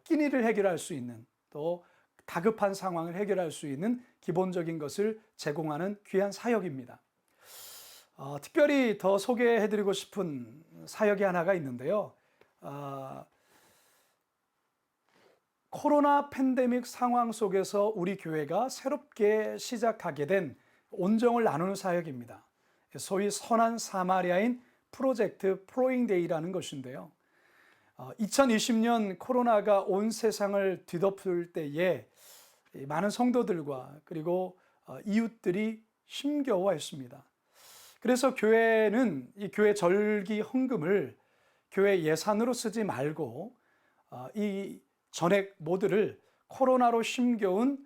끼니를 해결할 수 있는, 또 다급한 상황을 해결할 수 있는 기본적인 것을 제공하는 귀한 사역입니다. 특별히 더 소개해드리고 싶은 사역이 하나가 있는데요. 코로나 팬데믹 상황 속에서 우리 교회가 새롭게 시작하게 된 온정을 나누는 사역입니다. 소위 선한 사마리아인 프로젝트 플로잉데이라는 것인데요. 2020년 코로나가 온 세상을 뒤덮을 때에 많은 성도들과 그리고 이웃들이 힘겨워했습니다. 그래서 교회는 이 교회 절기 헌금을 교회 예산으로 쓰지 말고 이 전액 모두를 코로나로 힘겨운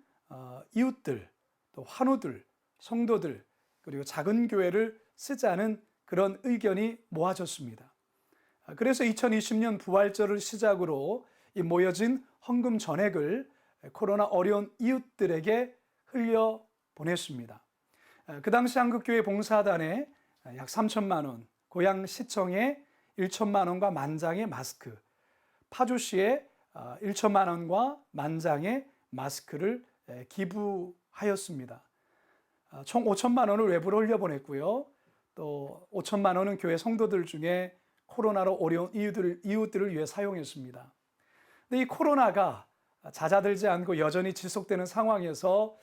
이웃들, 또 환우들, 성도들, 그리고 작은 교회를 쓰자는 그런 의견이 모아졌습니다. 그래서 2020년 부활절을 시작으로 이 모여진 헌금 전액을 코로나 어려운 이웃들에게 흘려 보냈습니다. 그 당시 한국교회 봉사단에 약 3천만 원, 고양시청에 1천만 원과 만장의 마스크, 파주시에 1천만 원과 만장의 마스크를 기부하였습니다. 총 5천만 원을 외부로 흘려보냈고요. 또 5천만 원은 교회 성도들 중에 코로나로 어려운 이웃들을 위해 사용했습니다. 근데 이 코로나가 잦아들지 않고 여전히 지속되는 상황에서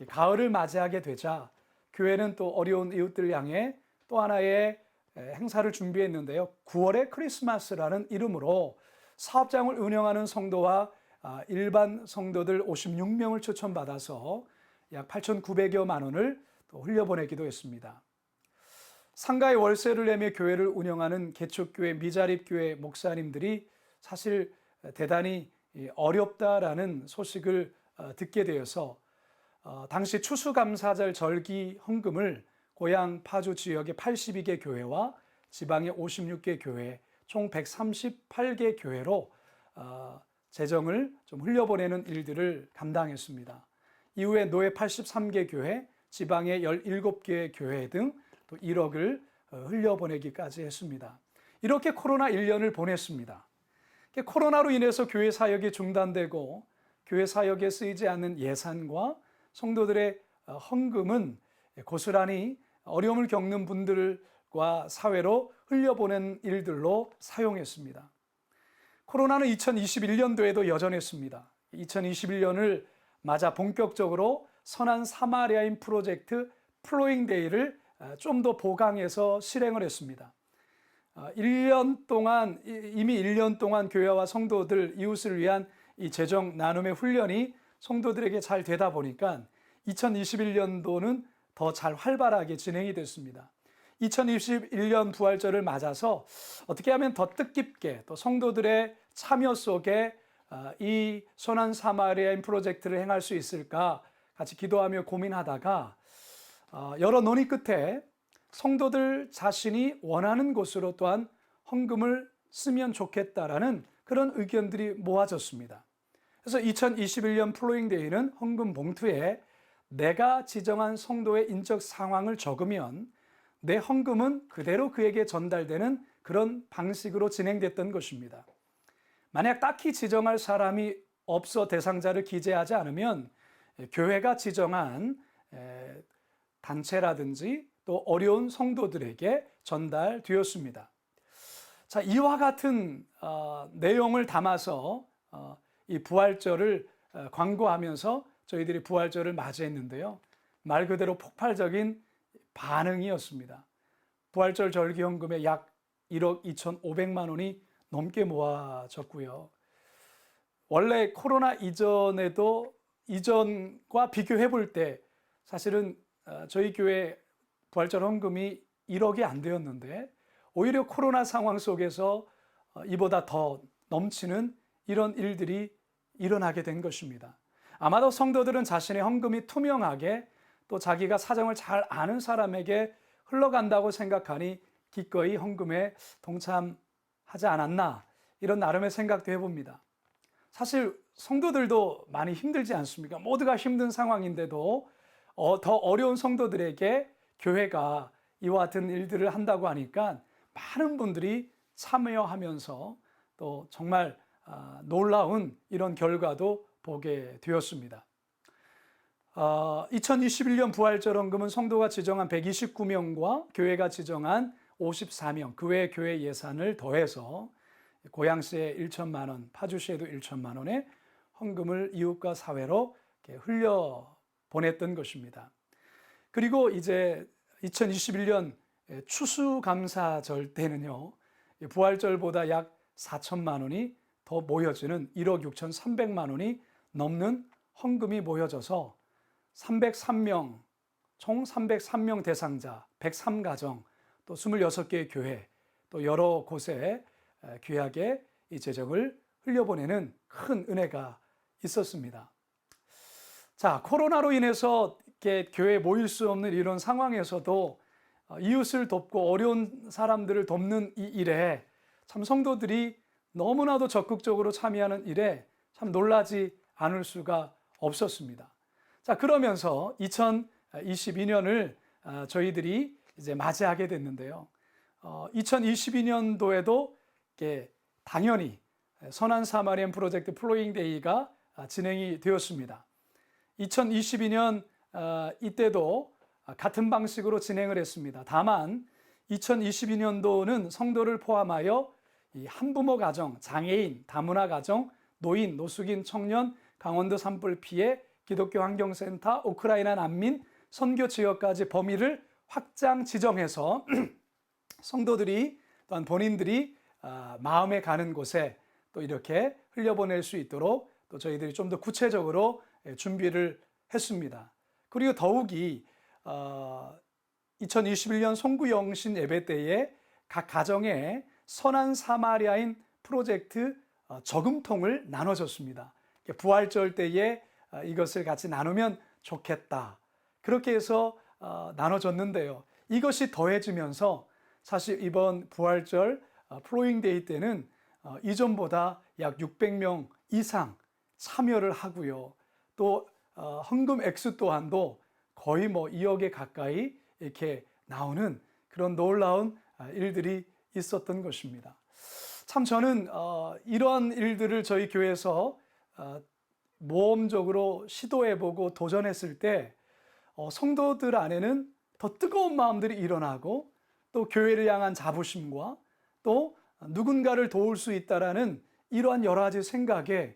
가을을 맞이하게 되자 교회는 또 어려운 이웃들 향해 또 하나의 행사를 준비했는데요. 9월의 크리스마스라는 이름으로 사업장을 운영하는 성도와 일반 성도들 56명을 추천받아서 약 8,900여만 원을 또 흘려보내기도 했습니다. 상가의 월세를 내며 교회를 운영하는 개척교회, 미자립교회 목사님들이 사실 대단히 어렵다라는 소식을 듣게 되어서 당시 추수감사절 절기 헌금을 고향 파주 지역의 82개 교회와 지방의 56개 교회, 총 138개 교회로 재정을 좀 흘려보내는 일들을 감당했습니다. 이후에 노예 83개 교회, 지방의 17개 교회 등 또 1억을 흘려보내기까지 했습니다. 이렇게 코로나 1년을 보냈습니다. 코로나로 인해서 교회 사역이 중단되고 교회 사역에 쓰이지 않는 예산과 성도들의 헌금은 고스란히 어려움을 겪는 분들과 사회로 흘려보낸 일들로 사용했습니다. 코로나는 2021년도에도 여전했습니다. 2021년을 맞아 본격적으로 선한 사마리아인 프로젝트 플로잉데이를 좀 더 보강해서 실행을 했습니다. 1년 동안, 이미 1년 동안 교회와 성도들, 이웃을 위한 이 재정 나눔의 훈련이 성도들에게 잘 되다 보니까 2021년도는 더 잘 활발하게 진행이 됐습니다. 2021년 부활절을 맞아서 어떻게 하면 더 뜻깊게 또 성도들의 참여 속에 이 선한 사마리아인 프로젝트를 행할 수 있을까 같이 기도하며 고민하다가 여러 논의 끝에 성도들 자신이 원하는 곳으로 또한 헌금을 쓰면 좋겠다라는 그런 의견들이 모아졌습니다. 그래서 2021년 플로잉데이는 헌금 봉투에 내가 지정한 성도의 인적 상황을 적으면 내 헌금은 그대로 그에게 전달되는 그런 방식으로 진행됐던 것입니다. 만약 딱히 지정할 사람이 없어 대상자를 기재하지 않으면 교회가 지정한 단체라든지 또 어려운 성도들에게 전달되었습니다. 자, 이와 같은 내용을 담아서 이 부활절을 광고하면서 저희들이 부활절을 맞이했는데요. 말 그대로 폭발적인 반응이었습니다. 부활절 절기헌금에 약 1억 2,500만 원이 넘게 모아졌고요. 원래 코로나 이전과 비교해 볼 때 사실은 저희 교회 부활절 헌금이 1억이 안 되었는데 오히려 코로나 상황 속에서 이보다 더 넘치는 이런 일들이 일어나게 된 것입니다. 아마도 성도들은 자신의 헌금이 투명하게 또 자기가 사정을 잘 아는 사람에게 흘러간다고 생각하니 기꺼이 헌금에 동참하지 않았나 이런 나름의 생각도 해봅니다. 사실 성도들도 많이 힘들지 않습니까? 모두가 힘든 상황인데도 더 어려운 성도들에게 교회가 이와 같은 일들을 한다고 하니까 많은 분들이 참여하면서 또 정말 놀라운 이런 결과도 보게 되었습니다. 2021년 부활절원금은 성도가 지정한 129명과 교회가 지정한 54명, 그 외 교회 예산을 더해서 고양시에 1천만 원, 파주시에도 1천만 원의 헌금을 이웃과 사회로 흘려 보냈던 것입니다. 그리고 이제 2021년 추수감사절 때는요, 부활절보다 약 4천만 원이 더 모여지는 1억 6,300만 원이 넘는 헌금이 모여져서 303명, 총 303명 대상자, 103가정, 또 26개의 교회, 또 여러 곳에 귀하게 이 재정을 흘려보내는 큰 은혜가 있었습니다. 자, 코로나로 인해서 이렇게 교회에 모일 수 없는 이런 상황에서도 이웃을 돕고 어려운 사람들을 돕는 이 일에 참 성도들이 너무나도 적극적으로 참여하는 일에 참 놀라지 않을 수가 없었습니다. 자, 그러면서 2022년을 저희들이 이제 맞이하게 됐는데요. 2022년도에도 당연히 선한 사마리안 프로젝트 플로잉 데이가 진행이 되었습니다. 2022년 이때도 같은 방식으로 진행을 했습니다. 다만 2022년도는 성도를 포함하여 이 한부모 가정, 장애인, 다문화 가정, 노인, 노숙인, 청년, 강원도 산불 피해, 기독교 환경센터, 우크라이나 난민, 선교 지역까지 범위를 확장 지정해서 성도들이 또한 본인들이 마음에 가는 곳에 또 이렇게 흘려보낼 수 있도록 또 저희들이 좀 더 구체적으로 준비를 했습니다. 그리고 더욱이 2021년 송구영신 예배 때에 각 가정에 선한 사마리아인 프로젝트 저금통을 나눠줬습니다. 부활절 때에 이것을 같이 나누면 좋겠다. 그렇게 해서 나눠줬는데요. 이것이 더해지면서 사실 이번 부활절 플로잉 데이 때는 이전보다 약 600명 이상 참여를 하고요. 또 헌금 액수 또한도 거의 2억에 가까이 이렇게 나오는 그런 놀라운 일들이 있었던 것입니다. 참 저는 이러한 일들을 저희 교회에서 모험적으로 시도해보고 도전했을 때 성도들 안에는 더 뜨거운 마음들이 일어나고 또 교회를 향한 자부심과 또 누군가를 도울 수 있다라는 이러한 여러 가지 생각에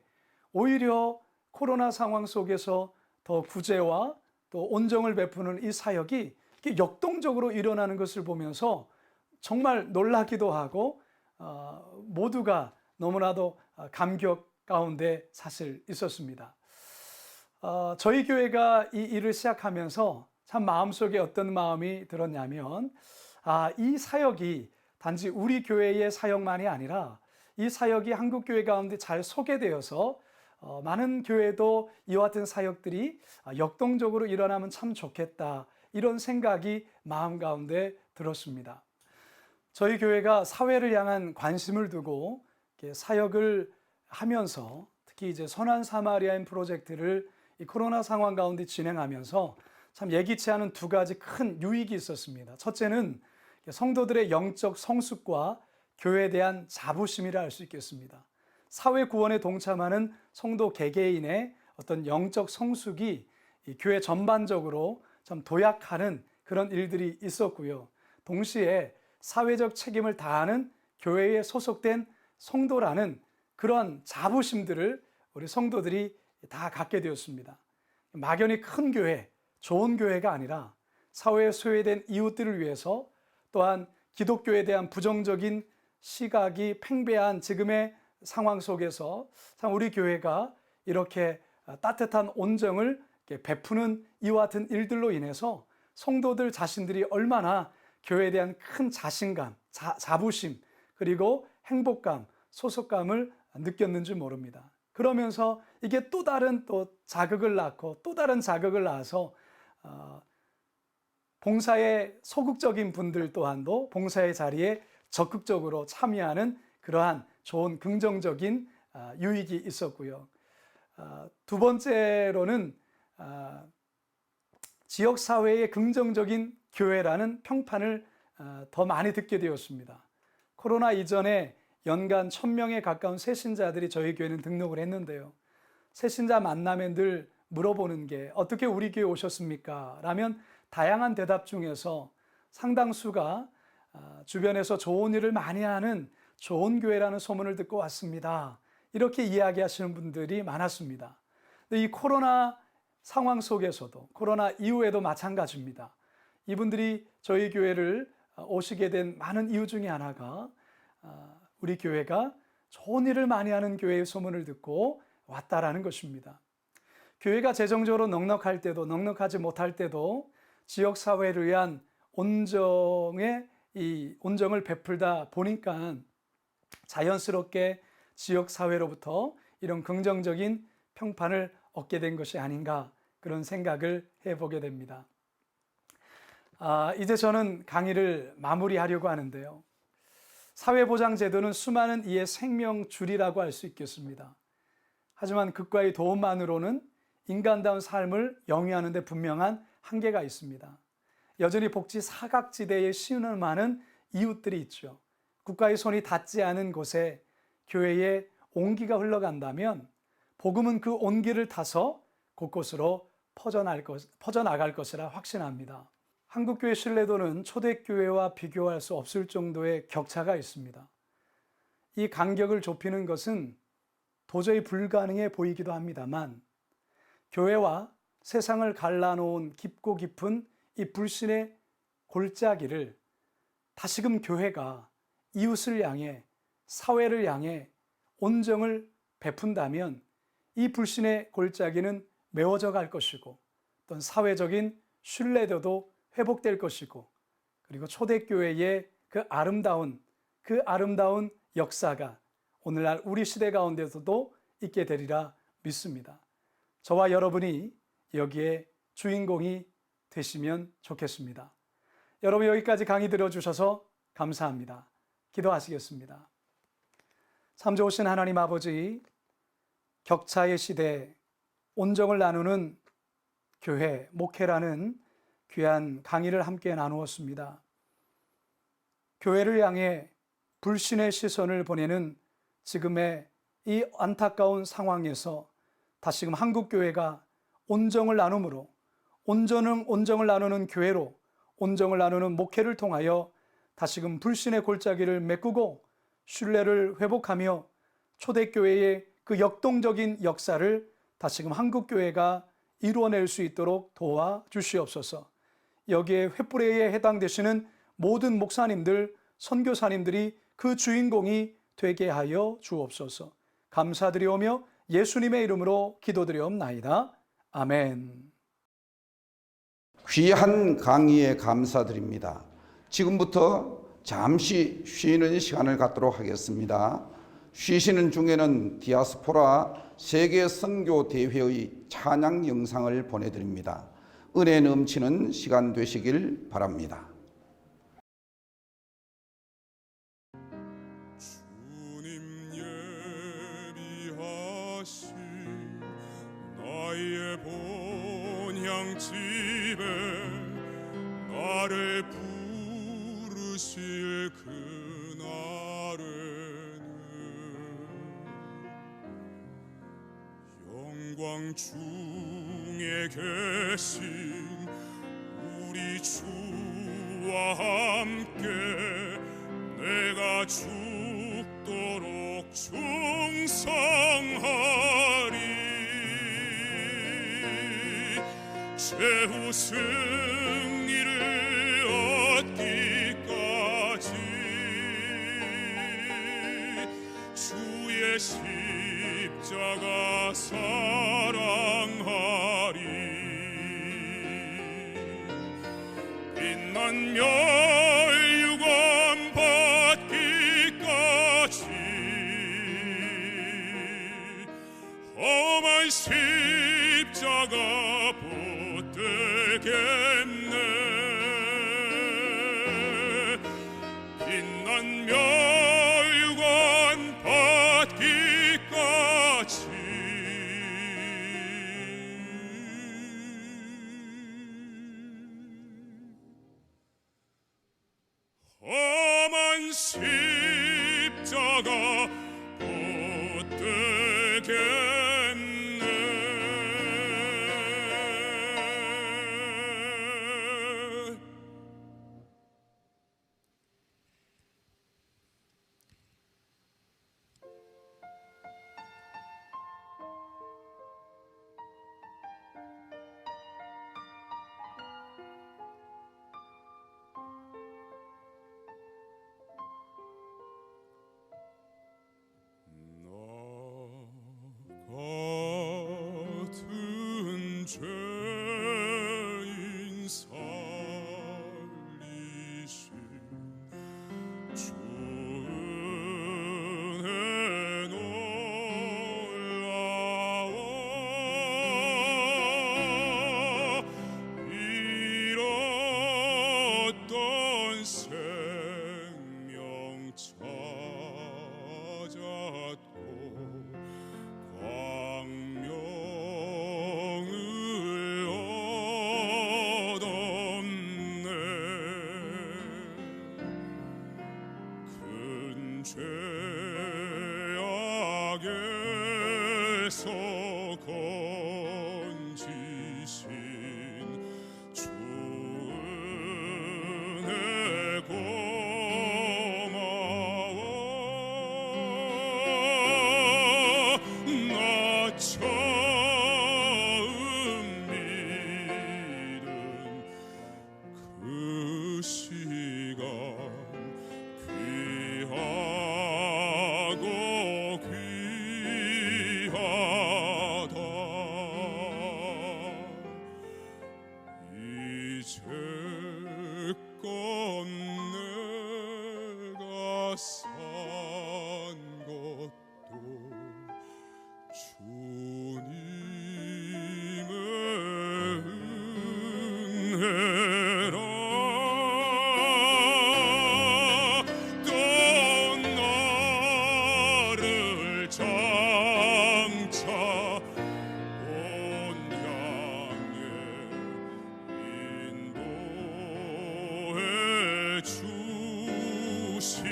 오히려 코로나 상황 속에서 더 구제와 또 온정을 베푸는 이 사역이 역동적으로 일어나는 것을 보면서 정말 놀라기도 하고 모두가 너무나도 감격 가운데 사실 있었습니다. 저희 교회가 이 일을 시작하면서 참 마음속에 어떤 마음이 들었냐면 이 사역이 단지 우리 교회의 사역만이 아니라 이 사역이 한국 교회 가운데 잘 소개되어서 많은 교회도 이와 같은 사역들이 역동적으로 일어나면 참 좋겠다, 이런 생각이 마음 가운데 들었습니다. 저희 교회가 사회를 향한 관심을 두고 사역을 하면서 특히 이제 선한 사마리아인 프로젝트를 이 코로나 상황 가운데 진행하면서 참 예기치 않은 두 가지 큰 유익이 있었습니다. 첫째는 성도들의 영적 성숙과 교회에 대한 자부심이라 할 수 있겠습니다. 사회 구원에 동참하는 성도 개개인의 어떤 영적 성숙이 이 교회 전반적으로 참 도약하는 그런 일들이 있었고요. 동시에 사회적 책임을 다하는 교회에 소속된 성도라는 그런 자부심들을 우리 성도들이 다 갖게 되었습니다. 막연히 큰 교회, 좋은 교회가 아니라 사회에 소외된 이웃들을 위해서 또한 기독교에 대한 부정적인 시각이 팽배한 지금의 상황 속에서 참 우리 교회가 이렇게 따뜻한 온정을 베푸는 이와 같은 일들로 인해서 성도들 자신들이 얼마나 교회에 대한 큰 자신감, 자부심, 그리고 행복감, 소속감을 느꼈는지 모릅니다. 그러면서 이게 또 다른 또 자극을 낳고 또 다른 자극을 낳아서 봉사에 소극적인 분들 또한도 봉사의 자리에 적극적으로 참여하는 그러한 좋은 긍정적인 유익이 있었고요. 두 번째로는 지역사회의 긍정적인 교회라는 평판을 더 많이 듣게 되었습니다. 코로나 이전에 연간 1,000명에 가까운 새신자들이 저희 교회는 등록을 했는데요. 새신자 만나면 늘 물어보는 게 어떻게 우리 교회 오셨습니까? 라면 다양한 대답 중에서 상당수가 주변에서 좋은 일을 많이 하는 좋은 교회라는 소문을 듣고 왔습니다. 이렇게 이야기하시는 분들이 많았습니다. 근데 이 코로나 상황 속에서도 코로나 이후에도 마찬가지입니다. 이분들이 저희 교회를 오시게 된 많은 이유 중에 하나가 우리 교회가 좋은 일을 많이 하는 교회의 소문을 듣고 왔다라는 것입니다. 교회가 재정적으로 넉넉할 때도 넉넉하지 못할 때도 지역사회를 위한 온정을 베풀다 보니까 자연스럽게 지역사회로부터 이런 긍정적인 평판을 얻게 된 것이 아닌가 그런 생각을 해보게 됩니다. 이제 저는 강의를 마무리하려고 하는데요. 사회보장제도는 수많은 이의 생명줄이라고 할 수 있겠습니다. 하지만 그과의 도움만으로는 인간다운 삶을 영위하는 데 분명한 한계가 있습니다. 여전히 복지 사각지대에 신음하는 이웃들이 있죠. 국가의 손이 닿지 않은 곳에 교회의 온기가 흘러간다면 복음은 그 온기를 타서 곳곳으로 퍼져나갈 것이라 확신합니다. 한국교회 신뢰도는 초대교회와 비교할 수 없을 정도의 격차가 있습니다. 이 간격을 좁히는 것은 도저히 불가능해 보이기도 합니다만 교회와 세상을 갈라놓은 깊고 깊은 이 불신의 골짜기를 다시금 교회가 이웃을 향해 사회를 향해 온정을 베푼다면 이 불신의 골짜기는 메워져 갈 것이고 어떤 사회적인 신뢰도도 회복될 것이고 그리고 초대교회의 그 아름다운 역사가 오늘날 우리 시대 가운데서도 있게 되리라 믿습니다. 저와 여러분이 여기에 주인공이 되시면 좋겠습니다. 여러분 여기까지 강의 들어주셔서 감사합니다. 기도하시겠습니다. 참 좋으신 하나님 아버지, 격차의 시대, 온정을 나누는 교회, 목회라는 귀한 강의를 함께 나누었습니다. 교회를 향해 불신의 시선을 보내는 지금의 이 안타까운 상황에서 다시금 한국교회가 온정을 나눔으로 온정을 나누는 교회로 온정을 나누는 목회를 통하여 다시금 불신의 골짜기를 메꾸고 신뢰를 회복하며 초대교회의 그 역동적인 역사를 다시금 한국교회가 이루어낼 수 있도록 도와주시옵소서. 여기에 횃불에 해당되시는 모든 목사님들, 선교사님들이 그 주인공이 되게 하여 주옵소서. 감사드리오며 예수님의 이름으로 기도드리옵나이다. 아멘. 귀한 강의에 감사드립니다. 지금부터 잠시 쉬는 시간을 갖도록 하겠습니다. 쉬시는 중에는 디아스포라 세계 선교 대회의 찬양 영상을 보내드립니다. 은혜 넘치는 시간 되시길 바랍니다. 주님 예비하신 나의 본향집에 나를 부르실 그날에는 영광 중에 계신 우리 주와 함께 내가 죽도록 충성하리. 최후 승리를 얻기까지 주의 십자가 사랑하리. 빛난 멸류관 받기까지 험한 십자가 붙들겠네. 빛난 멸류관 받기까지 자가 못되겠네. 같은 죄인 살리신 주 은혜 놀라워 잃었던 생명 찾았고 광명을 얻었네. 큰 죄악에서 건지신 주 은혜 고마워. 나 처음 믿은 그 시간 귀하고 귀하다. 이제껏 내가 산 것도 주님의 은혜라. 또 나를 장차 온 양에 인도해 주시리.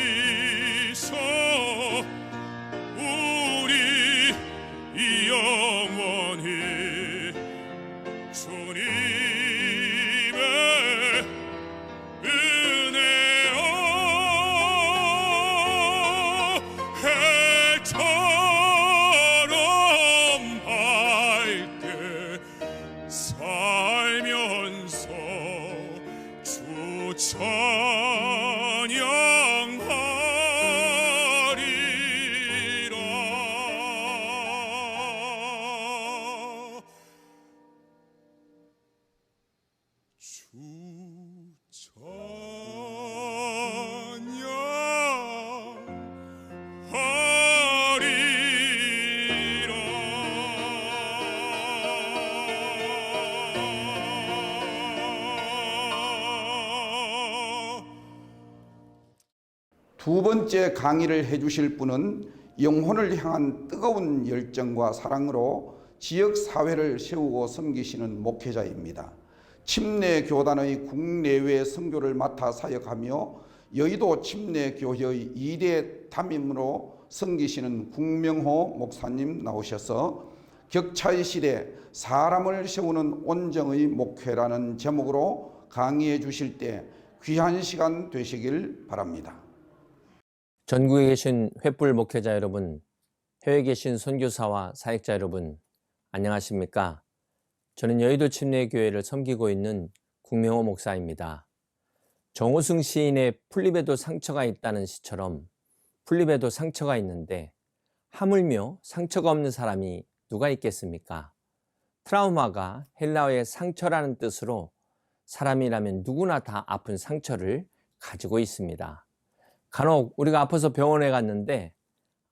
거기서 우리 영원히 주님의 은혜여 해처럼 밝게 살면서 주 찬양하리라. 주 찬양하리라. 두 번째 강의를 해주실 분은 영혼을 향한 뜨거운 열정과 사랑으로 지역 사회를 세우고 섬기시는 목회자입니다. 침례교단의 국내외 선교를 맡아 사역하며 여의도 침례교회의 2대 담임으로 섬기시는 국명호 목사님 나오셔서 격차의 시대 사람을 세우는 온정의 목회라는 제목으로 강의해 주실 때 귀한 시간 되시길 바랍니다. 전국에 계신 횃불 목회자 여러분, 해외에 계신 선교사와 사역자 여러분, 안녕하십니까? 저는 여의도 침례교회를 섬기고 있는 국명호 목사입니다. 정호승 시인의 풀잎에도 상처가 있다는 시처럼 풀잎에도 상처가 있는데 하물며 상처가 없는 사람이 누가 있겠습니까? 트라우마가 헬라어의 상처라는 뜻으로 사람이라면 누구나 다 아픈 상처를 가지고 있습니다. 간혹 우리가 아파서 병원에 갔는데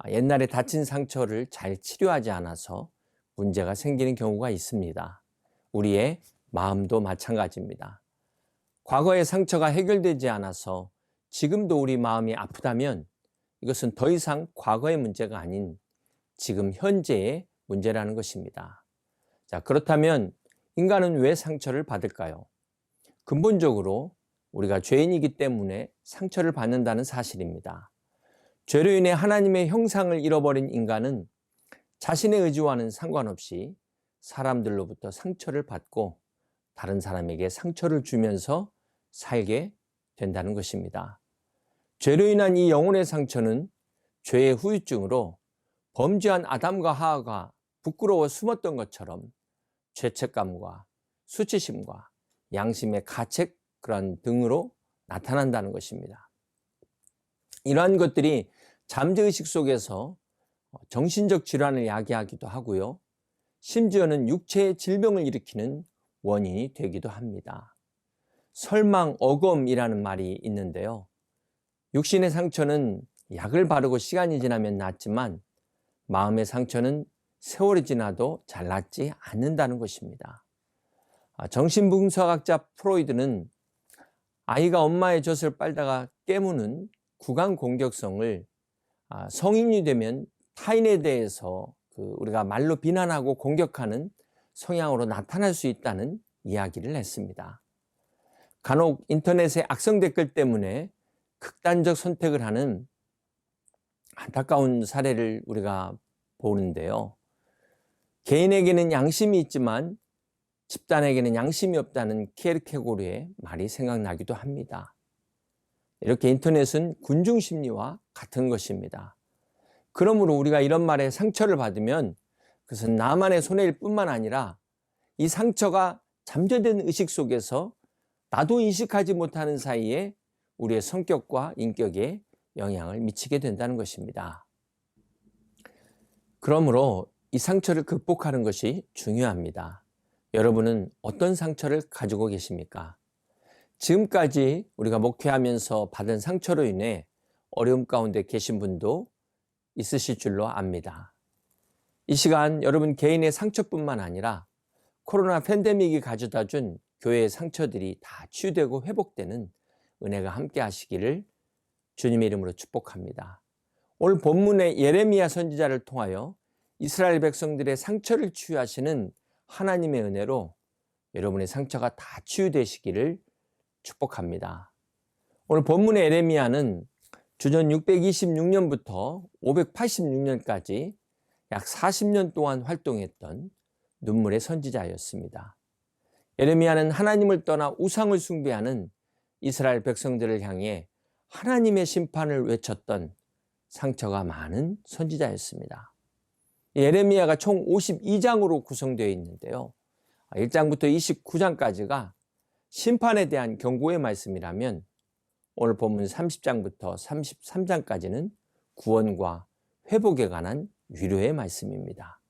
옛날에 다친 상처를 잘 치료하지 않아서 문제가 생기는 경우가 있습니다. 우리의 마음도 마찬가지입니다. 과거의 상처가 해결되지 않아서 지금도 우리 마음이 아프다면 이것은 더 이상 과거의 문제가 아닌 지금 현재의 문제라는 것입니다. 자, 그렇다면 인간은 왜 상처를 받을까요? 근본적으로 우리가 죄인이기 때문에 상처를 받는다는 사실입니다. 죄로 인해 하나님의 형상을 잃어버린 인간은 자신의 의지와는 상관없이 사람들로부터 상처를 받고 다른 사람에게 상처를 주면서 살게 된다는 것입니다. 죄로 인한 이 영혼의 상처는 죄의 후유증으로 범죄한 아담과 하와가 부끄러워 숨었던 것처럼 죄책감과 수치심과 양심의 가책 그런 등으로 나타난다는 것입니다. 이러한 것들이 잠재의식 속에서 정신적 질환을 야기하기도 하고요. 심지어는 육체의 질병을 일으키는 원인이 되기도 합니다. 설망어검이라는 말이 있는데요. 육신의 상처는 약을 바르고 시간이 지나면 낫지만 마음의 상처는 세월이 지나도 잘 낫지 않는다는 것입니다. 정신분석학자 프로이드는 아이가 엄마의 젖을 빨다가 깨무는 구강 공격성을 성인이 되면 타인에 대해서 우리가 말로 비난하고 공격하는 성향으로 나타날 수 있다는 이야기를 했습니다. 간혹 인터넷의 악성 댓글 때문에 극단적 선택을 하는 안타까운 사례를 우리가 보는데요. 개인에게는 양심이 있지만 집단에게는 양심이 없다는 키에르케고르의 말이 생각나기도 합니다. 이렇게 인터넷은 군중 심리와 같은 것입니다. 그러므로 우리가 이런 말에 상처를 받으면 그것은 나만의 손해일 뿐만 아니라 이 상처가 잠재된 의식 속에서 나도 인식하지 못하는 사이에 우리의 성격과 인격에 영향을 미치게 된다는 것입니다. 그러므로 이 상처를 극복하는 것이 중요합니다. 여러분은 어떤 상처를 가지고 계십니까? 지금까지 우리가 목회하면서 받은 상처로 인해 어려움 가운데 계신 분도 있으실 줄로 압니다. 이 시간 여러분 개인의 상처뿐만 아니라 코로나 팬데믹이 가져다 준 교회의 상처들이 다 치유되고 회복되는 은혜가 함께 하시기를 주님의 이름으로 축복합니다. 오늘 본문의 예레미야 선지자를 통하여 이스라엘 백성들의 상처를 치유하시는 하나님의 은혜로 여러분의 상처가 다 치유되시기를 축복합니다. 오늘 본문의 예레미야는 주전 626년부터 586년까지 약 40년 동안 활동했던 눈물의 선지자였습니다. 예레미야는 하나님을 떠나 우상을 숭배하는 이스라엘 백성들을 향해 하나님의 심판을 외쳤던 상처가 많은 선지자였습니다. 예레미야가 총 52장으로 구성되어 있는데요. 1장부터 29장까지가 심판에 대한 경고의 말씀이라면 오늘 본문 30장부터 33장까지는 구원과 회복에 관한 위로의 말씀입니다.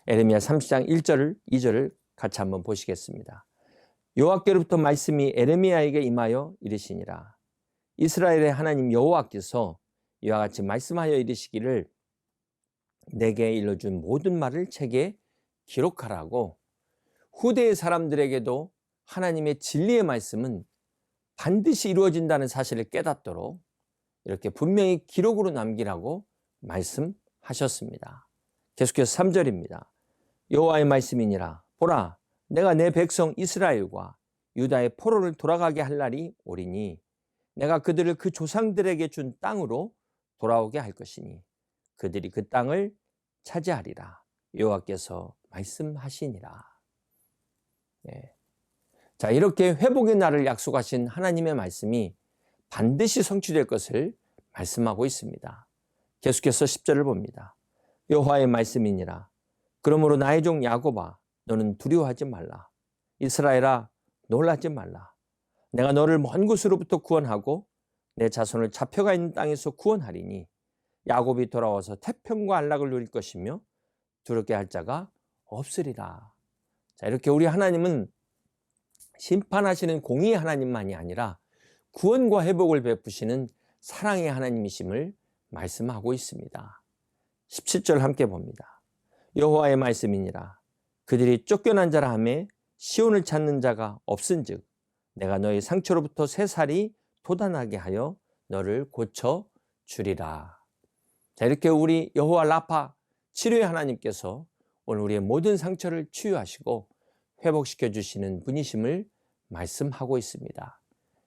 예레미야 30장 1절, 2절을 같이 한번 보시겠습니다. 여호와께로부터 말씀이 예레미야에게 임하여 이르시니라. 이스라엘의 하나님 여호와께서 이와 같이 말씀하여 이르시기를 내게 일러준 모든 말을 책에 기록하라고. 후대의 사람들에게도 하나님의 진리의 말씀은 반드시 이루어진다는 사실을 깨닫도록 이렇게 분명히 기록으로 남기라고 말씀하셨습니다. 계속해서 3절입니다. 여호와의 말씀이니라. 보라, 내가 내 백성 이스라엘과 유다의 포로를 돌아가게 할 날이 오리니 내가 그들을 그 조상들에게 준 땅으로 돌아오게 할 것이니 그들이 그 땅을 차지하리라. 여호와께서 말씀하시니라. 네. 자, 이렇게 회복의 날을 약속하신 하나님의 말씀이 반드시 성취될 것을 말씀하고 있습니다. 계속해서 10절을 봅니다. 여호와의 말씀이니라. 그러므로 나의 종 야곱아, 너는 두려워하지 말라. 이스라엘아, 놀라지 말라. 내가 너를 먼 곳으로부터 구원하고 내 자손을 잡혀가 있는 땅에서 구원하리니 야곱이 돌아와서 태평과 안락을 누릴 것이며 두렵게 할 자가 없으리라. 자, 이렇게 우리 하나님은 심판하시는 공의의 하나님만이 아니라 구원과 회복을 베푸시는 사랑의 하나님이심을 말씀하고 있습니다. 17절 함께 봅니다. 여호와의 말씀이니라. 그들이 쫓겨난 자라 하매 시온을 찾는 자가 없은즉 내가 너의 상처로부터 새살이 돋아나게 하여 너를 고쳐 주리라. 자, 이렇게 우리 여호와 라파 치료의 하나님께서 오늘 우리의 모든 상처를 치유하시고 회복시켜 주시는 분이심을 말씀하고 있습니다.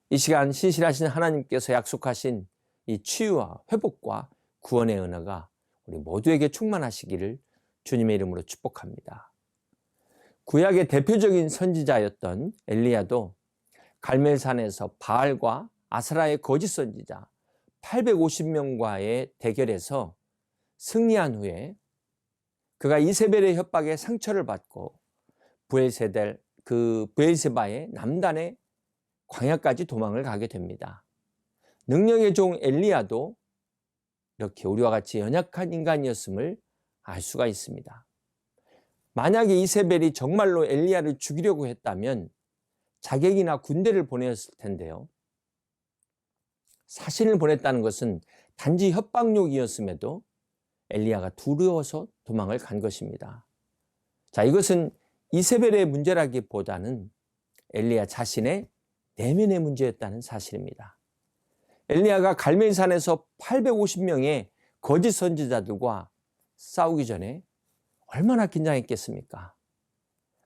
이 시간 신실하신 하나님께서 약속하신 이 치유와 회복과 구원의 은혜가 우리 모두에게 충만하시기를 주님의 이름으로 축복합니다. 구약의 대표적인 선지자였던 엘리야도 갈멜산에서 바알과 아스라의 거짓 선지자 850명과의 대결에서 승리한 후에 그가 이세벨의 협박에 상처를 받고 브엘세바의 남단의 광야까지 도망을 가게 됩니다. 능력의 종 엘리야도 이렇게 우리와 같이 연약한 인간이었음을 알 수가 있습니다. 만약에 이세벨이 정말로 엘리야를 죽이려고 했다면 자객이나 군대를 보냈을 텐데요. 사신을 보냈다는 것은 단지 협박용이었음에도 엘리야가 두려워서 도망을 간 것입니다. 자, 이것은 이세벨의 문제라기보다는 엘리야 자신의 내면의 문제였다는 사실입니다. 엘리야가 갈멜산에서 850명의 거짓 선지자들과 싸우기 전에 얼마나 긴장했겠습니까?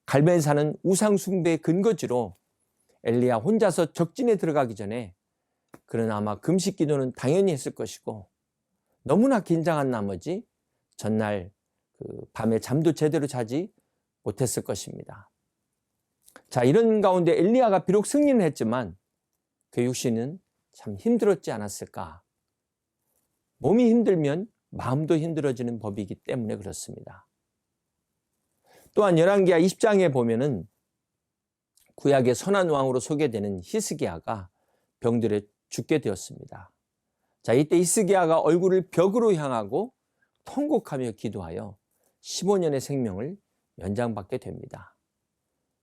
갈멜산은 우상 숭배의 근거지로 엘리야 혼자서 적진에 들어가기 전에 그는 아마 금식 기도는 당연히 했을 것이고 너무나 긴장한 나머지 전날 밤에 잠도 제대로 자지 못했을 것입니다. 자, 이런 가운데 엘리야가 비록 승리는 했지만 그 육신은 참 힘들었지 않았을까? 몸이 힘들면 마음도 힘들어지는 법이기 때문에 그렇습니다. 또한 열왕기하 20장에 보면은 구약의 선한 왕으로 소개되는 히스기야가 병들에 죽게 되었습니다. 자, 이때 히스기야가 얼굴을 벽으로 향하고 통곡하며 기도하여 15년의 생명을 연장받게 됩니다.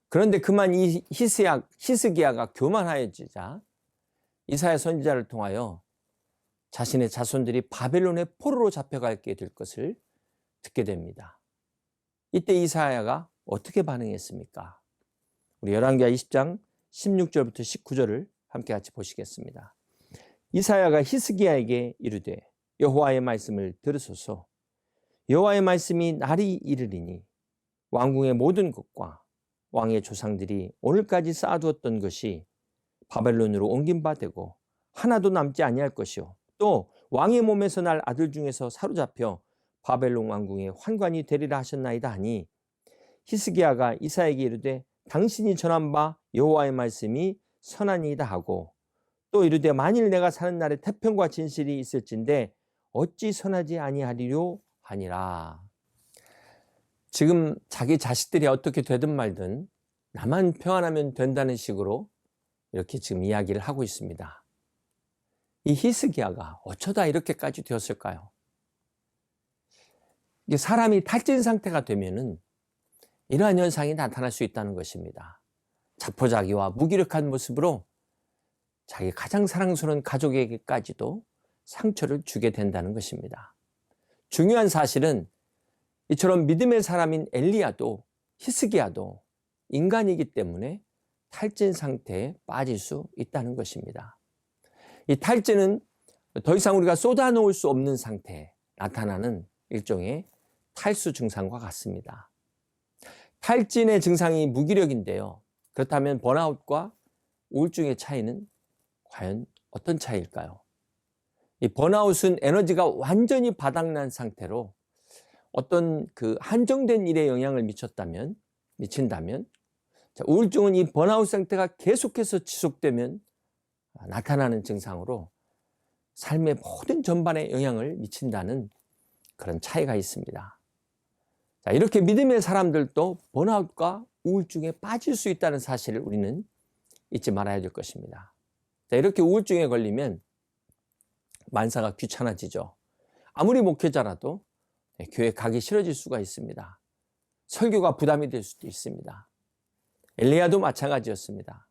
그런데 그만 이 히스기야가 교만하여지자 이사야 선지자를 통하여 자신의 자손들이 바벨론의 포로로 잡혀가게 될 것을 듣게 됩니다. 이때 이사야가 어떻게 반응했습니까? 우리 열왕기하 20장 16절부터 19절을 함께 같이 보시겠습니다. 이사야가 히스기야에게 이르되 여호와의 말씀을 들으소서. 여호와의 말씀이 날이 이르리니 왕궁의 모든 것과 왕의 조상들이 오늘까지 쌓아두었던 것이 바벨론으로 옮긴 바 되고 하나도 남지 아니할 것이요 또 왕의 몸에서 날 아들 중에서 사로잡혀 바벨론 왕궁의 환관이 되리라 하셨나이다 하니 히스기야가 이사야에게 이르되 당신이 전한 바 여호와의 말씀이 선하니이다 하고 또 이르되 만일 내가 사는 날에 태평과 진실이 있을진데 어찌 선하지 아니하리요 하니라. 지금 자기 자식들이 어떻게 되든 말든 나만 평안하면 된다는 식으로 이렇게 지금 이야기를 하고 있습니다. 이 히스기야가 어쩌다 이렇게까지 되었을까요? 이게 사람이 탈진 상태가 되면은 이러한 현상이 나타날 수 있다는 것입니다. 자포자기와 무기력한 모습으로 자기 가장 사랑스러운 가족에게까지도 상처를 주게 된다는 것입니다. 중요한 사실은 이처럼 믿음의 사람인 엘리야도 히스기야도 인간이기 때문에 탈진 상태에 빠질 수 있다는 것입니다. 이 탈진은 더 이상 우리가 쏟아놓을 수 없는 상태에 나타나는 일종의 탈수 증상과 같습니다. 탈진의 증상이 무기력인데요. 그렇다면 번아웃과 우울증의 차이는 과연 어떤 차이일까요? 이 번아웃은 에너지가 완전히 바닥난 상태로 어떤 그 한정된 일에 영향을 미친다면 우울증은 이 번아웃 상태가 계속해서 지속되면 나타나는 증상으로 삶의 모든 전반에 영향을 미친다는 그런 차이가 있습니다. 자, 이렇게 믿음의 사람들도 번아웃과 우울증에 빠질 수 있다는 사실을 우리는 잊지 말아야 될 것입니다. 자, 이렇게 우울증에 걸리면 만사가 귀찮아지죠. 아무리 목회자라도 교회 가기 싫어질 수가 있습니다. 설교가 부담이 될 수도 있습니다. 엘리야도 마찬가지였습니다.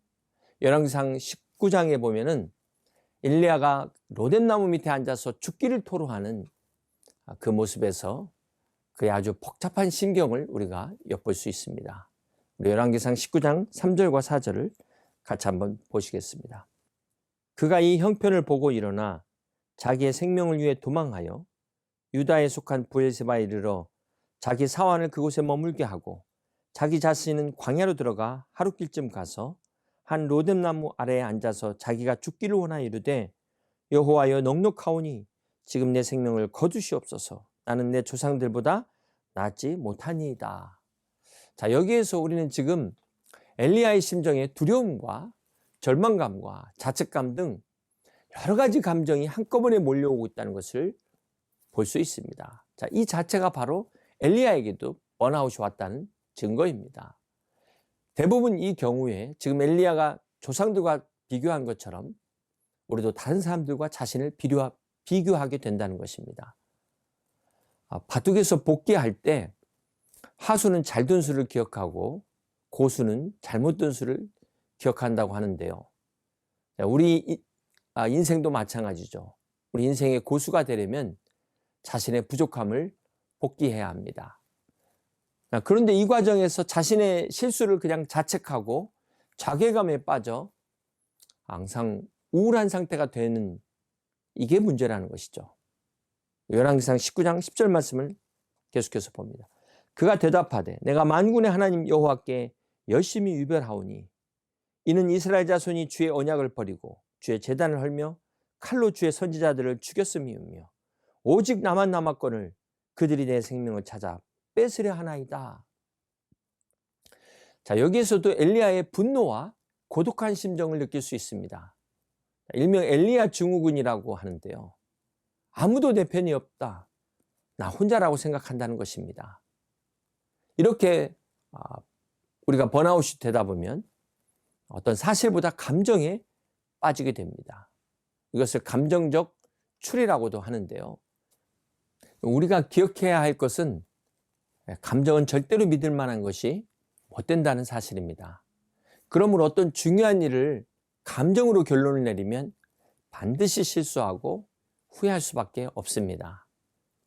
열왕기상 19장에 보면은 엘리야가 로뎀나무 밑에 앉아서 죽기를 토로하는 그 모습에서 그의 아주 복잡한 심경을 우리가 엿볼 수 있습니다. 우리 열왕기상 19장 3절과 4절을 같이 한번 보시겠습니다. 그가 이 형편을 보고 일어나 자기의 생명을 위해 도망하여 유다에 속한 브엘세바에 이르러 자기 사환을 그곳에 머물게 하고 자기 자신은 광야로 들어가 하룻길쯤 가서 한 로뎀나무 아래에 앉아서 자기가 죽기를 원하여 이르되 여호와여 넉넉하오니 지금 내 생명을 거두시옵소서. 나는 내 조상들보다 낫지 못하니이다. 자, 여기에서 우리는 지금 엘리야의 심정에 두려움과 절망감과 자책감 등 여러 가지 감정이 한꺼번에 몰려오고 있다는 것을 볼 수 있습니다. 자, 이 자체가 바로 엘리야에게도 번아웃이 왔다는 증거입니다. 대부분 이 경우에 지금 엘리야가 조상들과 비교한 것처럼 우리도 다른 사람들과 자신을 비교하게 된다는 것입니다. 바둑에서 복귀할 때 하수는 잘 둔 수를 기억하고 고수는 잘못 둔 수를 기억한다고 하는데요. 우리 인생도 마찬가지죠. 우리 인생의 고수가 되려면 자신의 부족함을 복귀해야 합니다. 그런데 이 과정에서 자신의 실수를 그냥 자책하고 자괴감에 빠져 항상 우울한 상태가 되는 이게 문제라는 것이죠. 열왕기상 19장 10절 말씀을 계속해서 봅니다. 그가 대답하되 내가 만군의 하나님 여호와께 열심히 유별하오니 이는 이스라엘 자손이 주의 언약을 버리고 주의 제단을 헐며 칼로 주의 선지자들을 죽였음이오며 오직 나만 남았거늘 그들이 내 생명을 찾아 뺏으려 하나이다. 자, 여기에서도 엘리야의 분노와 고독한 심정을 느낄 수 있습니다. 일명 엘리야 증후군이라고 하는데요. 아무도 내 편이 없다. 나 혼자라고 생각한다는 것입니다. 이렇게 우리가 번아웃이 되다 보면 어떤 사실보다 감정에 빠지게 됩니다. 이것을 감정적 출이라고도 하는데요. 우리가 기억해야 할 것은 감정은 절대로 믿을 만한 것이 못 된다는 사실입니다. 그러므로 어떤 중요한 일을 감정으로 결론을 내리면 반드시 실수하고 후회할 수밖에 없습니다.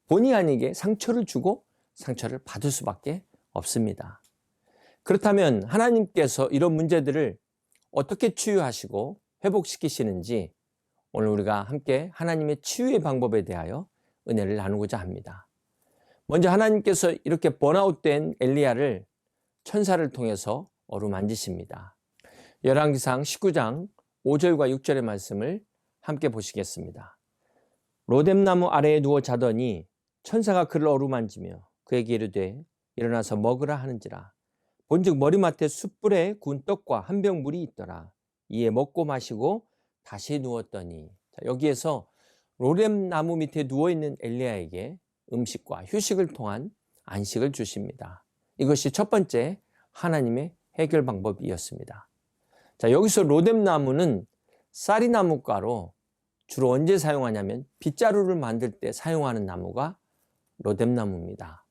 본의 아니게 상처를 주고 상처를 받을 수밖에 없습니다. 그렇다면 하나님께서 이런 문제들을 어떻게 치유하시고 회복시키시는지 오늘 우리가 함께 하나님의 치유의 방법에 대하여 은혜를 나누고자 합니다. 먼저 하나님께서 이렇게 번아웃된 엘리야를 천사를 통해서 어루만지십니다. 열왕기상 19장 5절과 6절의 말씀을 함께 보시겠습니다. 로뎀나무 아래에 누워 자더니 천사가 그를 어루만지며 그에게 이르되 일어나서 먹으라 하는지라. 본즉 머리맡에 숯불에 구운 떡과 한 병 물이 있더라. 이에 먹고 마시고 다시 누웠더니. 자, 여기에서 로뎀나무 밑에 누워있는 엘리야에게 음식과 휴식을 통한 안식을 주십니다. 이것이 첫 번째 하나님의 해결 방법이었습니다. 자, 여기서 로뎀나무는 쌀이나무가로 주로 언제 사용하냐면 빗자루를 만들 때 사용하는 나무가 로뎀나무입니다.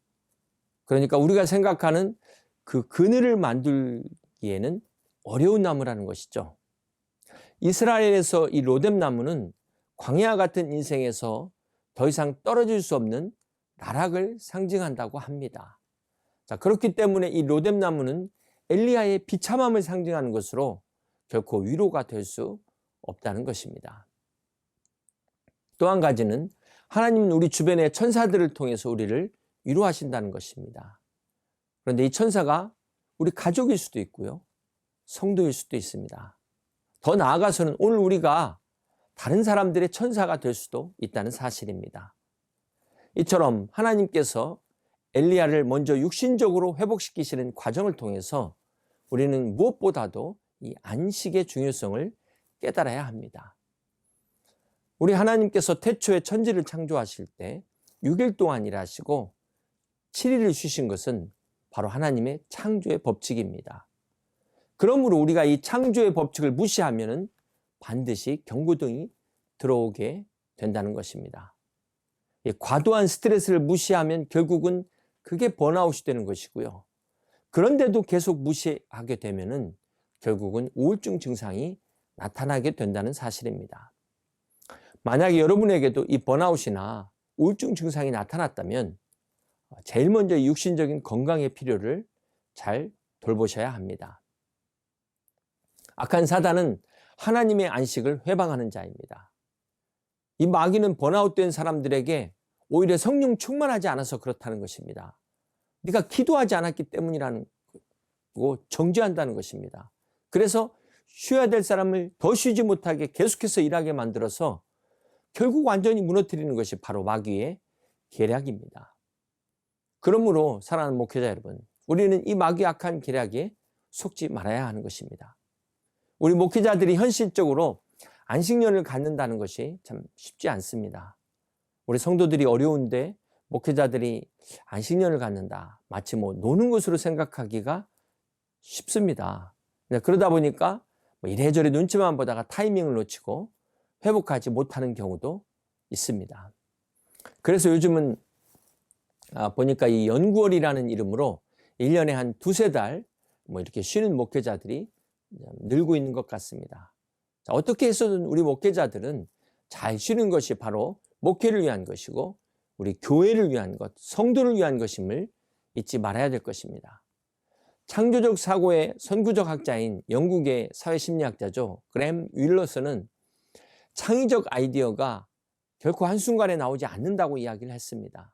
그러니까 우리가 생각하는 그 그늘을 만들기에는 어려운 나무라는 것이죠. 이스라엘에서 이 로뎀나무는 광야 같은 인생에서 더 이상 떨어질 수 없는 나락을 상징한다고 합니다. 자, 그렇기 때문에 이 로뎀나무는 엘리야의 비참함을 상징하는 것으로 결코 위로가 될 수 없다는 것입니다. 또 한 가지는 하나님은 우리 주변의 천사들을 통해서 우리를 위로하신다는 것입니다. 그런데 이 천사가 우리 가족일 수도 있고요. 성도일 수도 있습니다. 더 나아가서는 오늘 우리가 다른 사람들의 천사가 될 수도 있다는 사실입니다. 이처럼 하나님께서 엘리야를 먼저 육신적으로 회복시키시는 과정을 통해서 우리는 무엇보다도 이 안식의 중요성을 깨달아야 합니다. 우리 하나님께서 태초에 천지를 창조하실 때 6일 동안 일하시고 7일을 쉬신 것은 바로 하나님의 창조의 법칙입니다. 그러므로 우리가 이 창조의 법칙을 무시하면 반드시 경고등이 들어오게 된다는 것입니다. 과도한 스트레스를 무시하면 결국은 그게 번아웃이 되는 것이고요. 그런데도 계속 무시하게 되면 결국은 우울증 증상이 나타나게 된다는 사실입니다. 만약에 여러분에게도 이 번아웃이나 우울증 증상이 나타났다면 제일 먼저 육신적인 건강의 필요를 잘 돌보셔야 합니다. 악한 사단은 하나님의 안식을 회방하는 자입니다. 이 마귀는 번아웃된 사람들에게 오히려 성령 충만하지 않아서 그렇다는 것입니다. 네가 기도하지 않았기 때문이라는 거 정죄한다는 것입니다. 그래서 쉬어야 될 사람을 더 쉬지 못하게 계속해서 일하게 만들어서 결국 완전히 무너뜨리는 것이 바로 마귀의 계략입니다. 그러므로 사랑하는 목회자 여러분, 우리는 이 마귀의 악한 계략에 속지 말아야 하는 것입니다. 우리 목회자들이 현실적으로 안식년을 갖는다는 것이 참 쉽지 않습니다. 우리 성도들이 어려운데 목회자들이 안식년을 갖는다, 마치 노는 것으로 생각하기가 쉽습니다. 그러다 보니까 이래저래 눈치만 보다가 타이밍을 놓치고 회복하지 못하는 경우도 있습니다. 그래서 요즘은 보니까 이 연구월이라는 이름으로 1년에 한 두세 달 이렇게 쉬는 목회자들이 늘고 있는 것 같습니다. 자, 어떻게 해서든 우리 목회자들은 잘 쉬는 것이 바로 목회를 위한 것이고 우리 교회를 위한 것, 성도를 위한 것임을 잊지 말아야 될 것입니다. 창조적 사고의 선구적 학자인 영국의 사회심리학자죠. 그램 윌러스는 창의적 아이디어가 결코 한순간에 나오지 않는다고 이야기를 했습니다.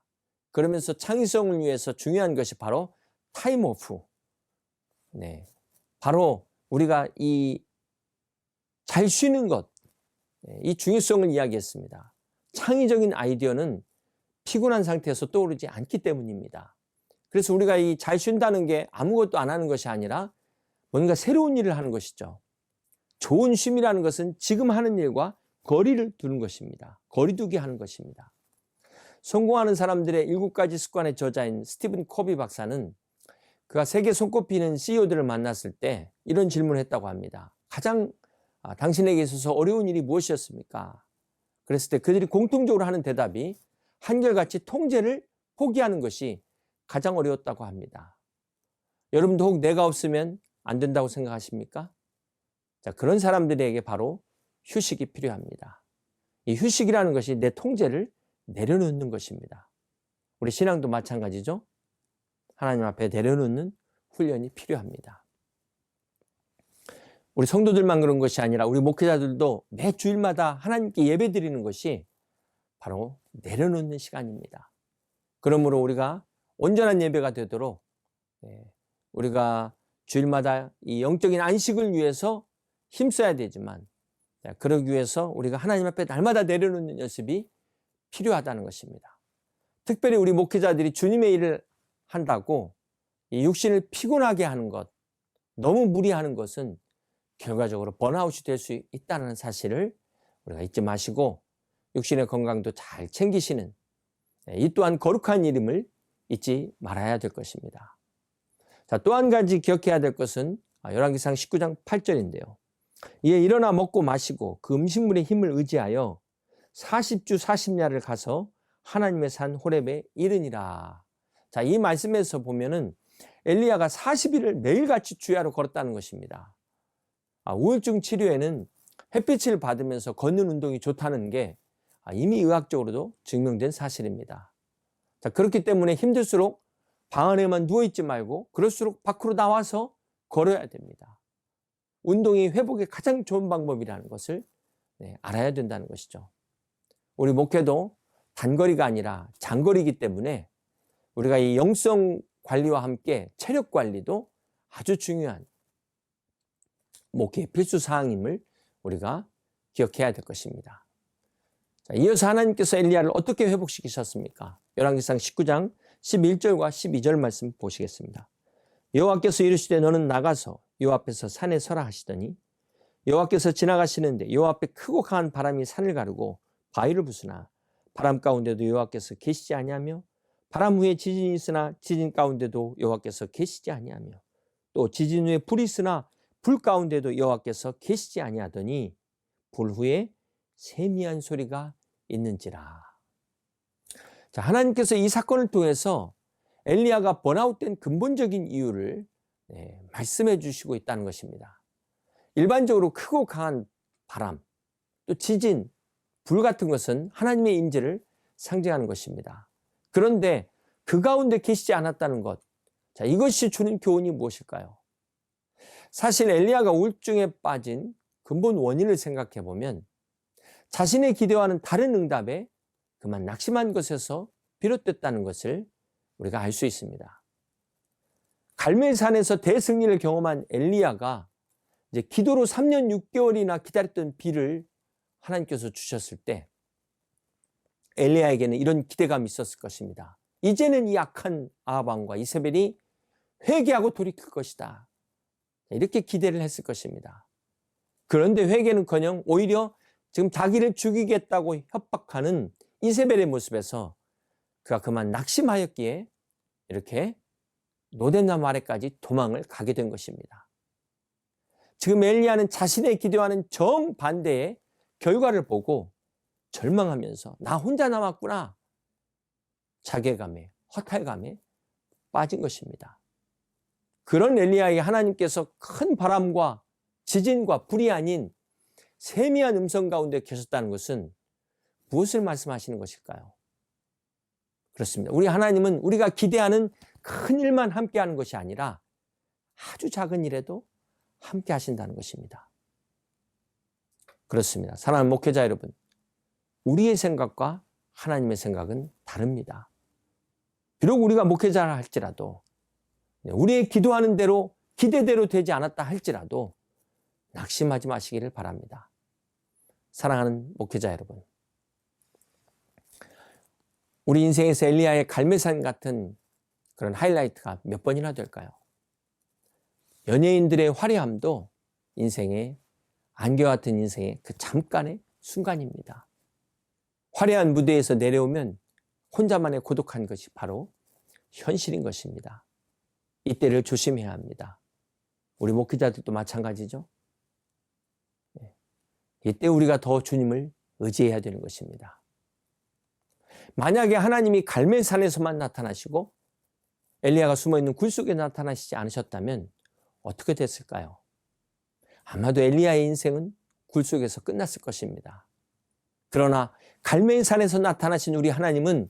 그러면서 창의성을 위해서 중요한 것이 바로 타임 오프. 바로 우리가 이 잘 쉬는 것, 이 중요성을 이야기했습니다. 창의적인 아이디어는 피곤한 상태에서 떠오르지 않기 때문입니다. 그래서 우리가 이 잘 쉰다는 게 아무것도 안 하는 것이 아니라 뭔가 새로운 일을 하는 것이죠. 좋은 쉼이라는 것은 지금 하는 일과 거리를 두는 것입니다. 거리두기 하는 것입니다. 성공하는 사람들의 7가지 습관의 저자인 스티븐 코비 박사는 그가 세계 손꼽히는 CEO들을 만났을 때 이런 질문을 했다고 합니다. 가장 당신에게 있어서 어려운 일이 무엇이었습니까? 그랬을 때 그들이 공통적으로 하는 대답이 한결같이 통제를 포기하는 것이 가장 어려웠다고 합니다. 여러분도 혹 내가 없으면 안 된다고 생각하십니까? 자, 그런 사람들에게 바로 휴식이 필요합니다. 이 휴식이라는 것이 내 통제를 내려놓는 것입니다. 우리 신앙도 마찬가지죠. 하나님 앞에 내려놓는 훈련이 필요합니다. 우리 성도들만 그런 것이 아니라 우리 목회자들도 매 주일마다 하나님께 예배드리는 것이 바로 내려놓는 시간입니다. 그러므로 우리가 온전한 예배가 되도록 우리가 주일마다 이 영적인 안식을 위해서 힘써야 되지만 그러기 위해서 우리가 하나님 앞에 날마다 내려놓는 연습이 필요하다는 것입니다. 특별히 우리 목회자들이 주님의 일을 한다고 이 육신을 피곤하게 하는 것, 너무 무리하는 것은 결과적으로 번아웃이 될 수 있다는 사실을 우리가 잊지 마시고 육신의 건강도 잘 챙기시는 이 또한 거룩한 일임을 잊지 말아야 될 것입니다. 자, 또 한 가지 기억해야 될 것은 열왕기상 19장 8절인데요. 이에 일어나 먹고 마시고 그 음식물의 힘을 의지하여 40주 40야를 가서 하나님의 산 호렙에 이르니라. 자, 이 말씀에서 보면은 엘리야가 40일을 매일같이 주야로 걸었다는 것입니다. 우울증 치료에는 햇빛을 받으면서 걷는 운동이 좋다는 게 이미 의학적으로도 증명된 사실입니다. 자, 그렇기 때문에 힘들수록 방 안에만 누워있지 말고 그럴수록 밖으로 나와서 걸어야 됩니다. 운동이 회복의 가장 좋은 방법이라는 것을 알아야 된다는 것이죠. 우리 목회도 단거리가 아니라 장거리이기 때문에 우리가 이 영성 관리와 함께 체력 관리도 아주 중요한 목회의 필수 사항임을 우리가 기억해야 될 것입니다. 자, 이어서 하나님께서 엘리야를 어떻게 회복시키셨습니까? 열왕기상 19장 11절과 12절 말씀 보시겠습니다. 여호와께서 이르시되 너는 나가서 여호와 앞에서 산에 서라 하시더니 여호와께서 지나가시는데 여호와 앞에 크고 강한 바람이 산을 가르고 바위를 부수나 바람 가운데도 여호와께서 계시지 아니하며 바람 후에 지진이 있으나 지진 가운데도 여호와께서 계시지 아니하며 또 지진 후에 불이 있으나 불 가운데도 여호와께서 계시지 아니하더니 불 후에 세미한 소리가 있는지라. 자, 하나님께서 이 사건을 통해서 엘리야가 번아웃된 근본적인 이유를 말씀해 주시고 있다는 것입니다. 일반적으로 크고 강한 바람, 또 지진, 불 같은 것은 하나님의 임재를 상징하는 것입니다. 그런데 그 가운데 계시지 않았다는 것, 자, 이것이 주는 교훈이 무엇일까요? 사실 엘리야가 우울증에 빠진 근본 원인을 생각해 보면 자신의 기대와는 다른 응답에 그만 낙심한 것에서 비롯됐다는 것을 우리가 알 수 있습니다. 갈멜산에서 대승리를 경험한 엘리야가 이제 기도로 3년 6개월이나 기다렸던 비를 하나님께서 주셨을 때 엘리야에게는 이런 기대감이 있었을 것입니다. 이제는 이 악한 아합 왕과 이세벨이 회개하고 돌이킬 것이다. 이렇게 기대를 했을 것입니다. 그런데 회개는커녕 오히려 지금 자기를 죽이겠다고 협박하는 이세벨의 모습에서 그가 그만 낙심하였기에 이렇게 로뎀나무 아래까지 도망을 가게 된 것입니다. 지금 엘리야는 자신의 기대와는 정반대의 결과를 보고 절망하면서 나 혼자 남았구나, 자괴감에, 허탈감에 빠진 것입니다. 그런 엘리야에게 하나님께서 큰 바람과 지진과 불이 아닌 세미한 음성 가운데 계셨다는 것은 무엇을 말씀하시는 것일까요? 그렇습니다. 우리 하나님은 우리가 기대하는 큰 일만 함께 하는 것이 아니라 아주 작은 일에도 함께 하신다는 것입니다. 그렇습니다. 사랑하는 목회자 여러분, 우리의 생각과 하나님의 생각은 다릅니다. 비록 우리가 목회자라 할지라도, 우리의 기도하는 대로 기대대로 되지 않았다 할지라도 낙심하지 마시기를 바랍니다. 사랑하는 목회자 여러분, 우리 인생에서 엘리야의 갈매산 같은 그런 하이라이트가 몇 번이나 될까요? 연예인들의 화려함도 인생의 안개 같은 인생의 그 잠깐의 순간입니다. 화려한 무대에서 내려오면 혼자만의 고독한 것이 바로 현실인 것입니다. 이때를 조심해야 합니다. 우리 목회자들도 마찬가지죠. 이때 우리가 더 주님을 의지해야 되는 것입니다. 만약에 하나님이 갈멜산에서만 나타나시고 엘리야가 숨어있는 굴 속에 나타나시지 않으셨다면 어떻게 됐을까요? 아마도 엘리야의 인생은 굴 속에서 끝났을 것입니다. 그러나 갈멜산에서 나타나신 우리 하나님은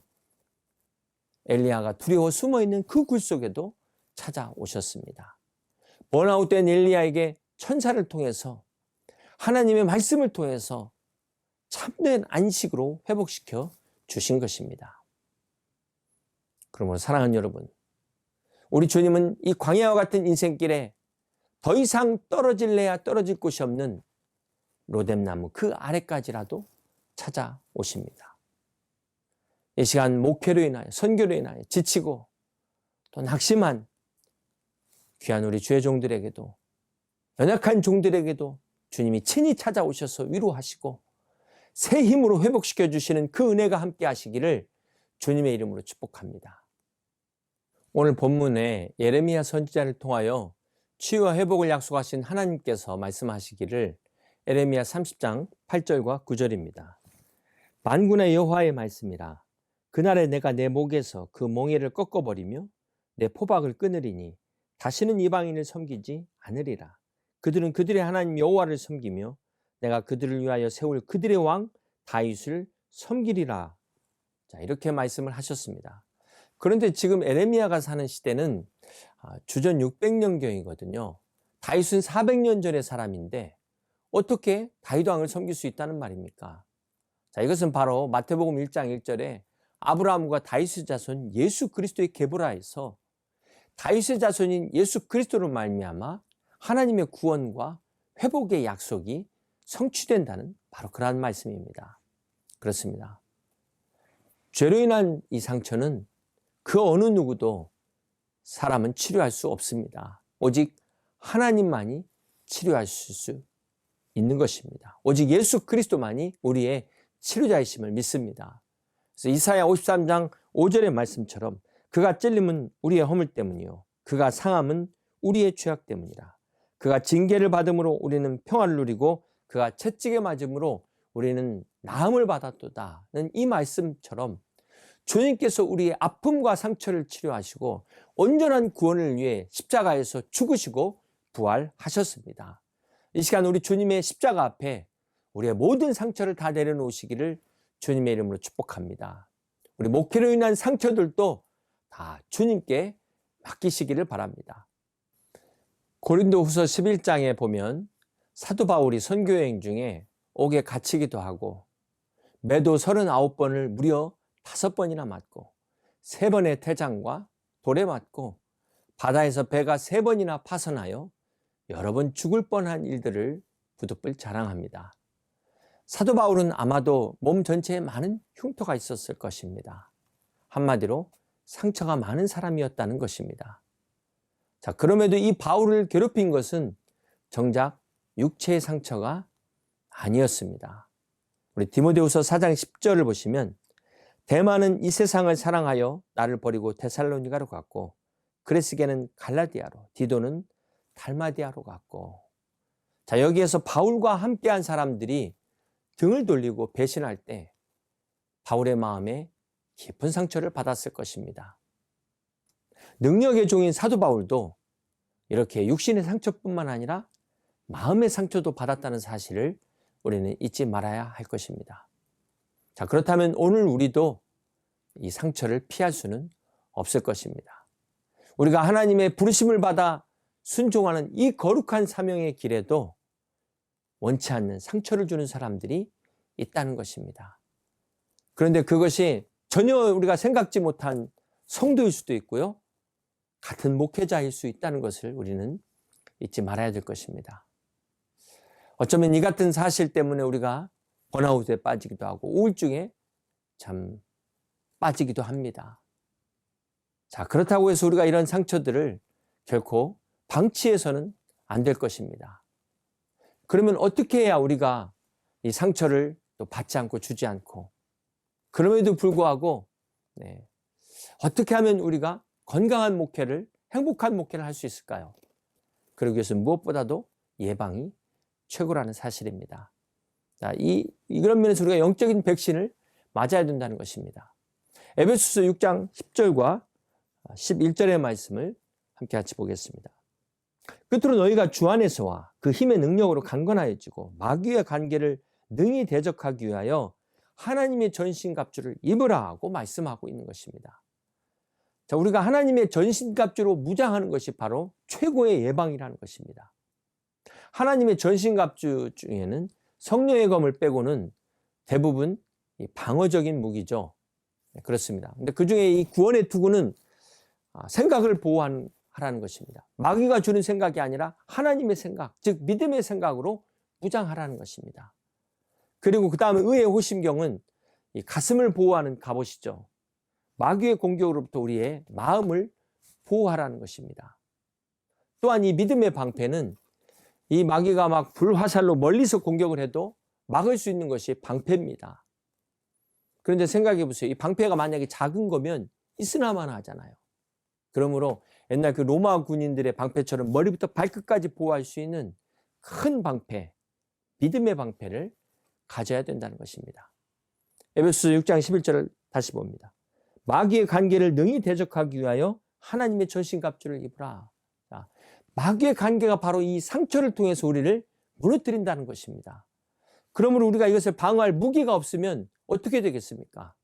엘리야가 두려워 숨어있는 그 굴 속에도 찾아오셨습니다. 번아웃된 엘리야에게 천사를 통해서 하나님의 말씀을 통해서 참된 안식으로 회복시켜 주신 것입니다. 그러므로 사랑하는 여러분, 우리 주님은 이 광야와 같은 인생길에 더 이상 떨어질래야 떨어질 곳이 없는 로뎀나무 그 아래까지라도 찾아오십니다. 이 시간 목회로 인하여 선교로 인하여 지치고 또 낙심한 귀한 우리 주의 종들에게도, 연약한 종들에게도 주님이 친히 찾아오셔서 위로하시고 새 힘으로 회복시켜 주시는 그 은혜가 함께 하시기를 주님의 이름으로 축복합니다. 오늘 본문에 예레미야 선지자를 통하여 치유와 회복을 약속하신 하나님께서 말씀하시기를 예레미야 30장 8절과 9절입니다. 만군의 여호와의 말씀이라. 그날에 내가 내 목에서 그 멍에를 꺾어버리며 내 포박을 끊으리니 다시는 이방인을 섬기지 않으리라. 그들은 그들의 하나님 여호와를 섬기며 내가 그들을 위하여 세울 그들의 왕 다윗을 섬기리라. 자, 이렇게 말씀을 하셨습니다. 그런데 지금 예레미야가 사는 시대는 주전 600년경이거든요. 다윗은 400년 전의 사람인데 어떻게 다윗 왕을 섬길 수 있다는 말입니까? 자, 이것은 바로 마태복음 1장 1절에 아브라함과 다윗의 자손 예수 그리스도의 계보라에서 다윗의 자손인 예수 그리스도로 말미암아 하나님의 구원과 회복의 약속이 성취된다는 바로 그러한 말씀입니다. 그렇습니다. 죄로 인한 이 상처는 그 어느 누구도 사람은 치료할 수 없습니다. 오직 하나님만이 치료하실 수 있는 것입니다. 오직 예수 그리스도만이 우리의 치료자이심을 믿습니다. 그래서 이사야 53장 5절의 말씀처럼 그가 찔림은 우리의 허물 때문이요 그가 상함은 우리의 죄악 때문이라. 그가 징계를 받음으로 우리는 평화를 누리고 그가 채찍에 맞음으로 우리는 나음을 받았도다는 이 말씀처럼 주님께서 우리의 아픔과 상처를 치료하시고 온전한 구원을 위해 십자가에서 죽으시고 부활하셨습니다. 이 시간 우리 주님의 십자가 앞에 우리의 모든 상처를 다 내려놓으시기를 주님의 이름으로 축복합니다. 우리 목회로 인한 상처들도 다 주님께 맡기시기를 바랍니다. 고린도후서 11장에 보면 사도 바울이 선교여행 중에 옥에 갇히기도 하고 매도 39번을 무려 5번이나 맞고 3번의 태장과 돌에 맞고 바다에서 배가 3번이나 파선하여 여러 번 죽을 뻔한 일들을 부득불 자랑합니다. 사도 바울은 아마도 몸 전체에 많은 흉터가 있었을 것입니다. 한마디로 상처가 많은 사람이었다는 것입니다. 자, 그럼에도 이 바울을 괴롭힌 것은 정작 육체의 상처가 아니었습니다. 우리 디모데후서 4장 10절을 보시면 데마는 이 세상을 사랑하여 나를 버리고 데살로니가로 갔고 그레스게는 갈라디아로, 디도는 달마디아로 갔고. 자, 여기에서 바울과 함께한 사람들이 등을 돌리고 배신할 때 바울의 마음에 깊은 상처를 받았을 것입니다. 능력의 종인 사도 바울도 이렇게 육신의 상처뿐만 아니라 마음의 상처도 받았다는 사실을 우리는 잊지 말아야 할 것입니다. 자, 그렇다면 오늘 우리도 이 상처를 피할 수는 없을 것입니다. 우리가 하나님의 부르심을 받아 순종하는 이 거룩한 사명의 길에도 원치 않는 상처를 주는 사람들이 있다는 것입니다. 그런데 그것이 전혀 우리가 생각지 못한 성도일 수도 있고요. 같은 목회자일 수 있다는 것을 우리는 잊지 말아야 될 것입니다. 어쩌면 이 같은 사실 때문에 우리가 번아웃에 빠지기도 하고 우울증에 참 빠지기도 합니다. 자, 그렇다고 해서 우리가 이런 상처들을 결코 방치해서는 안 될 것입니다. 그러면 어떻게 해야 우리가 이 상처를 또 받지 않고 주지 않고 그럼에도 불구하고 어떻게 하면 우리가 건강한 목회를, 행복한 목회를 할 수 있을까요? 그러기 위해서 무엇보다도 예방이 최고라는 사실입니다. 자, 이런 면에서 우리가 영적인 백신을 맞아야 된다는 것입니다. 에베소서 6장 10절과 11절의 말씀을 함께 같이 보겠습니다. 끝으로 너희가 주 안에서와 그 힘의 능력으로 강건하여지고 마귀의 관계를 능히 대적하기 위하여 하나님의 전신갑주를 입으라 하고 말씀하고 있는 것입니다. 자, 우리가 하나님의 전신갑주로 무장하는 것이 바로 최고의 예방이라는 것입니다. 하나님의 전신갑주 중에는 성령의 검을 빼고는 대부분 방어적인 무기죠. 그렇습니다. 근데 그 중에 이 구원의 투구는 생각을 보호하라는 것입니다. 마귀가 주는 생각이 아니라 하나님의 생각, 즉 믿음의 생각으로 무장하라는 것입니다. 그리고 그 다음에 의의 호심경은 이 가슴을 보호하는 갑옷이죠. 마귀의 공격으로부터 우리의 마음을 보호하라는 것입니다. 또한 이 믿음의 방패는 이 마귀가 막 불화살로 멀리서 공격을 해도 막을 수 있는 것이 방패입니다. 그런데 생각해 보세요. 이 방패가 만약에 작은 거면 있으나마나 하잖아요. 그러므로 옛날 그 로마 군인들의 방패처럼 머리부터 발끝까지 보호할 수 있는 큰 방패, 믿음의 방패를 가져야 된다는 것입니다. 에베소서 6장 11절을 다시 봅니다. 마귀의 관계를 능히 대적하기 위하여 하나님의 전신갑주를 입으라. 자, 마귀의 관계가 바로 이 상처를 통해서 우리를 무너뜨린다는 것입니다. 그러므로 우리가 이것을 방어할 무기가 없으면 어떻게 되겠습니까?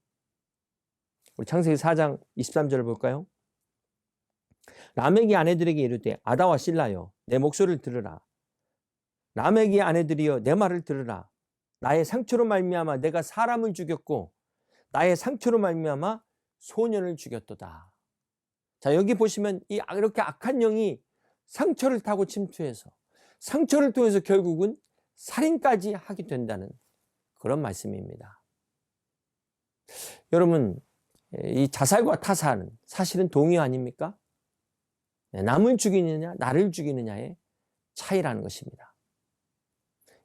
우리 창세기 4장 23절을 볼까요? 라멕이 아내들에게 이르되 아다와 실라여 내 목소리를 들으라. 라멕이 아내들이여 내 말을 들으라. 나의 상처로 말미암아 내가 사람을 죽였고 나의 상처로 말미암아 소년을 죽였도다. 자, 여기 보시면 이렇게 악한 영이 상처를 타고 침투해서 상처를 통해서 결국은 살인까지 하게 된다는 그런 말씀입니다. 여러분, 이 자살과 타살은 사실은 동의 아닙니까? 남을 죽이느냐 나를 죽이느냐의 차이라는 것입니다.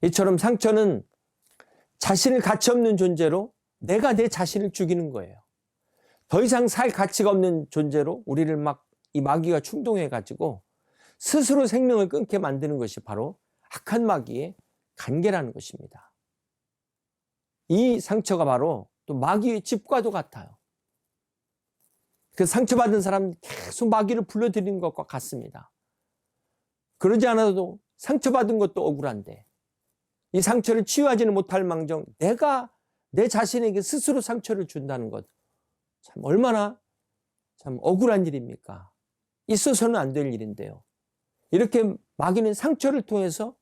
이처럼 상처는 자신을 가치 없는 존재로 내가 내 자신을 죽이는 거예요. 더 이상 살 가치가 없는 존재로 우리를 이 마귀가 충동해 가지고 스스로 생명을 끊게 만드는 것이 바로 악한 마귀의 관계라는 것입니다. 이 상처가 바로 또 마귀의 집과도 같아요. 그 상처받은 사람은 계속 마귀를 불러들이는 것과 같습니다. 그러지 않아도 상처받은 것도 억울한데 이 상처를 치유하지는 못할 망정 내가 내 자신에게 스스로 상처를 준다는 것 참 얼마나 참 억울한 일입니까? 있어서는 안 될 일인데요. 이렇게 마귀는 상처를 통해서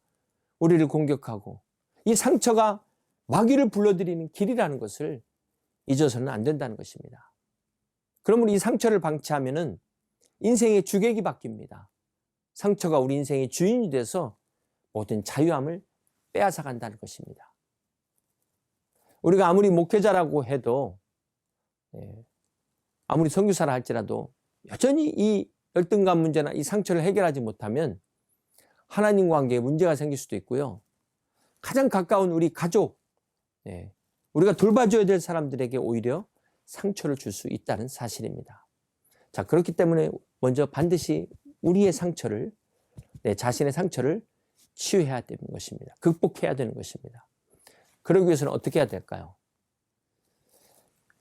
우리를 공격하고 이 상처가 마귀를 불러들이는 길이라는 것을 잊어서는 안 된다는 것입니다. 그러므로 이 상처를 방치하면은 인생의 주객이 바뀝니다. 상처가 우리 인생의 주인이 돼서 모든 자유함을 빼앗아 간다는 것입니다. 우리가 아무리 목회자라고 해도, 아무리 선교사라 할지라도 여전히 이 열등감 문제나 이 상처를 해결하지 못하면 하나님과 관계에 문제가 생길 수도 있고요. 가장 가까운 우리 가족, 우리가 돌봐줘야 될 사람들에게 오히려 상처를 줄 수 있다는 사실입니다. 자, 그렇기 때문에 먼저 반드시 우리의 상처를, 내 자신의 상처를 치유해야 되는 것입니다. 극복해야 되는 것입니다. 그러기 위해서는 어떻게 해야 될까요?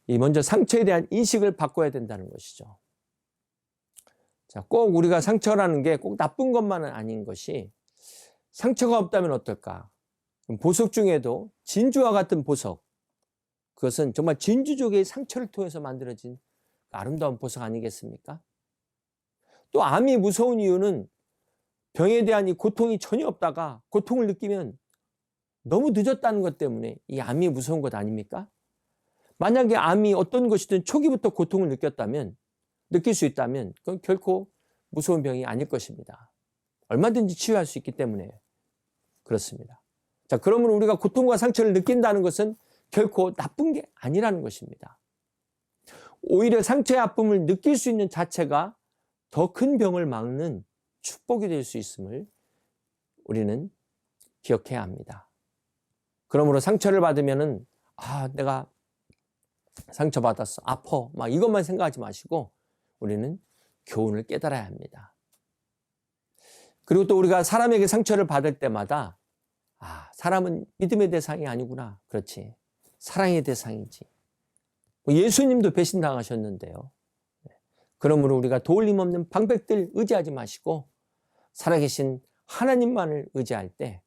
먼저 상처에 대한 인식을 바꿔야 된다는 것이죠. 자, 꼭 우리가 상처라는 게 꼭 나쁜 것만은 아닌 것이, 상처가 없다면 어떨까? 보석 중에도 진주와 같은 보석, 그것은 정말 진주족의 상처를 통해서 만들어진 아름다운 보석 아니겠습니까? 또 암이 무서운 이유는 병에 대한 이 고통이 전혀 없다가 고통을 느끼면 너무 늦었다는 것 때문에 이 암이 무서운 것 아닙니까? 만약에 암이 어떤 것이든 초기부터 고통을 느낄 수 있다면 그건 결코 무서운 병이 아닐 것입니다. 얼마든지 치유할 수 있기 때문에 그렇습니다. 자, 그러면 우리가 고통과 상처를 느낀다는 것은 결코 나쁜 게 아니라는 것입니다. 오히려 상처의 아픔을 느낄 수 있는 자체가 더 큰 병을 막는 축복이 될 수 있음을 우리는 기억해야 합니다. 그러므로 상처를 받으면은, 내가 상처받았어, 아파, 막 이것만 생각하지 마시고 우리는 교훈을 깨달아야 합니다. 그리고 또 우리가 사람에게 상처를 받을 때마다, 사람은 믿음의 대상이 아니구나. 그렇지. 사랑의 대상이지. 예수님도 배신당하셨는데요. 그러므로 우리가 도울림 없는 방백들 의지하지 마시고 살아계신 하나님만을 의지할 때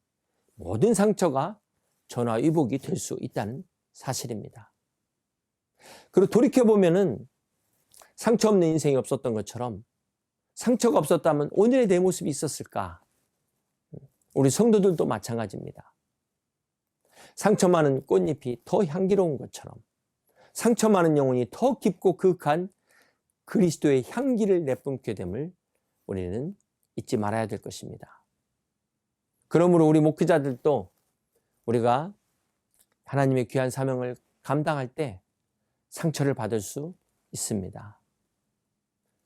모든 상처가 전화위복이 될 수 있다는 사실입니다. 그리고 돌이켜보면은 상처 없는 인생이 없었던 것처럼, 상처가 없었다면 오늘의 내 모습이 있었을까? 우리 성도들도 마찬가지입니다. 상처 많은 꽃잎이 더 향기로운 것처럼 상처 많은 영혼이 더 깊고 그윽한 그리스도의 향기를 내뿜게 됨을 우리는 잊지 말아야 될 것입니다. 그러므로 우리 목회자들도 우리가 하나님의 귀한 사명을 감당할 때 상처를 받을 수 있습니다.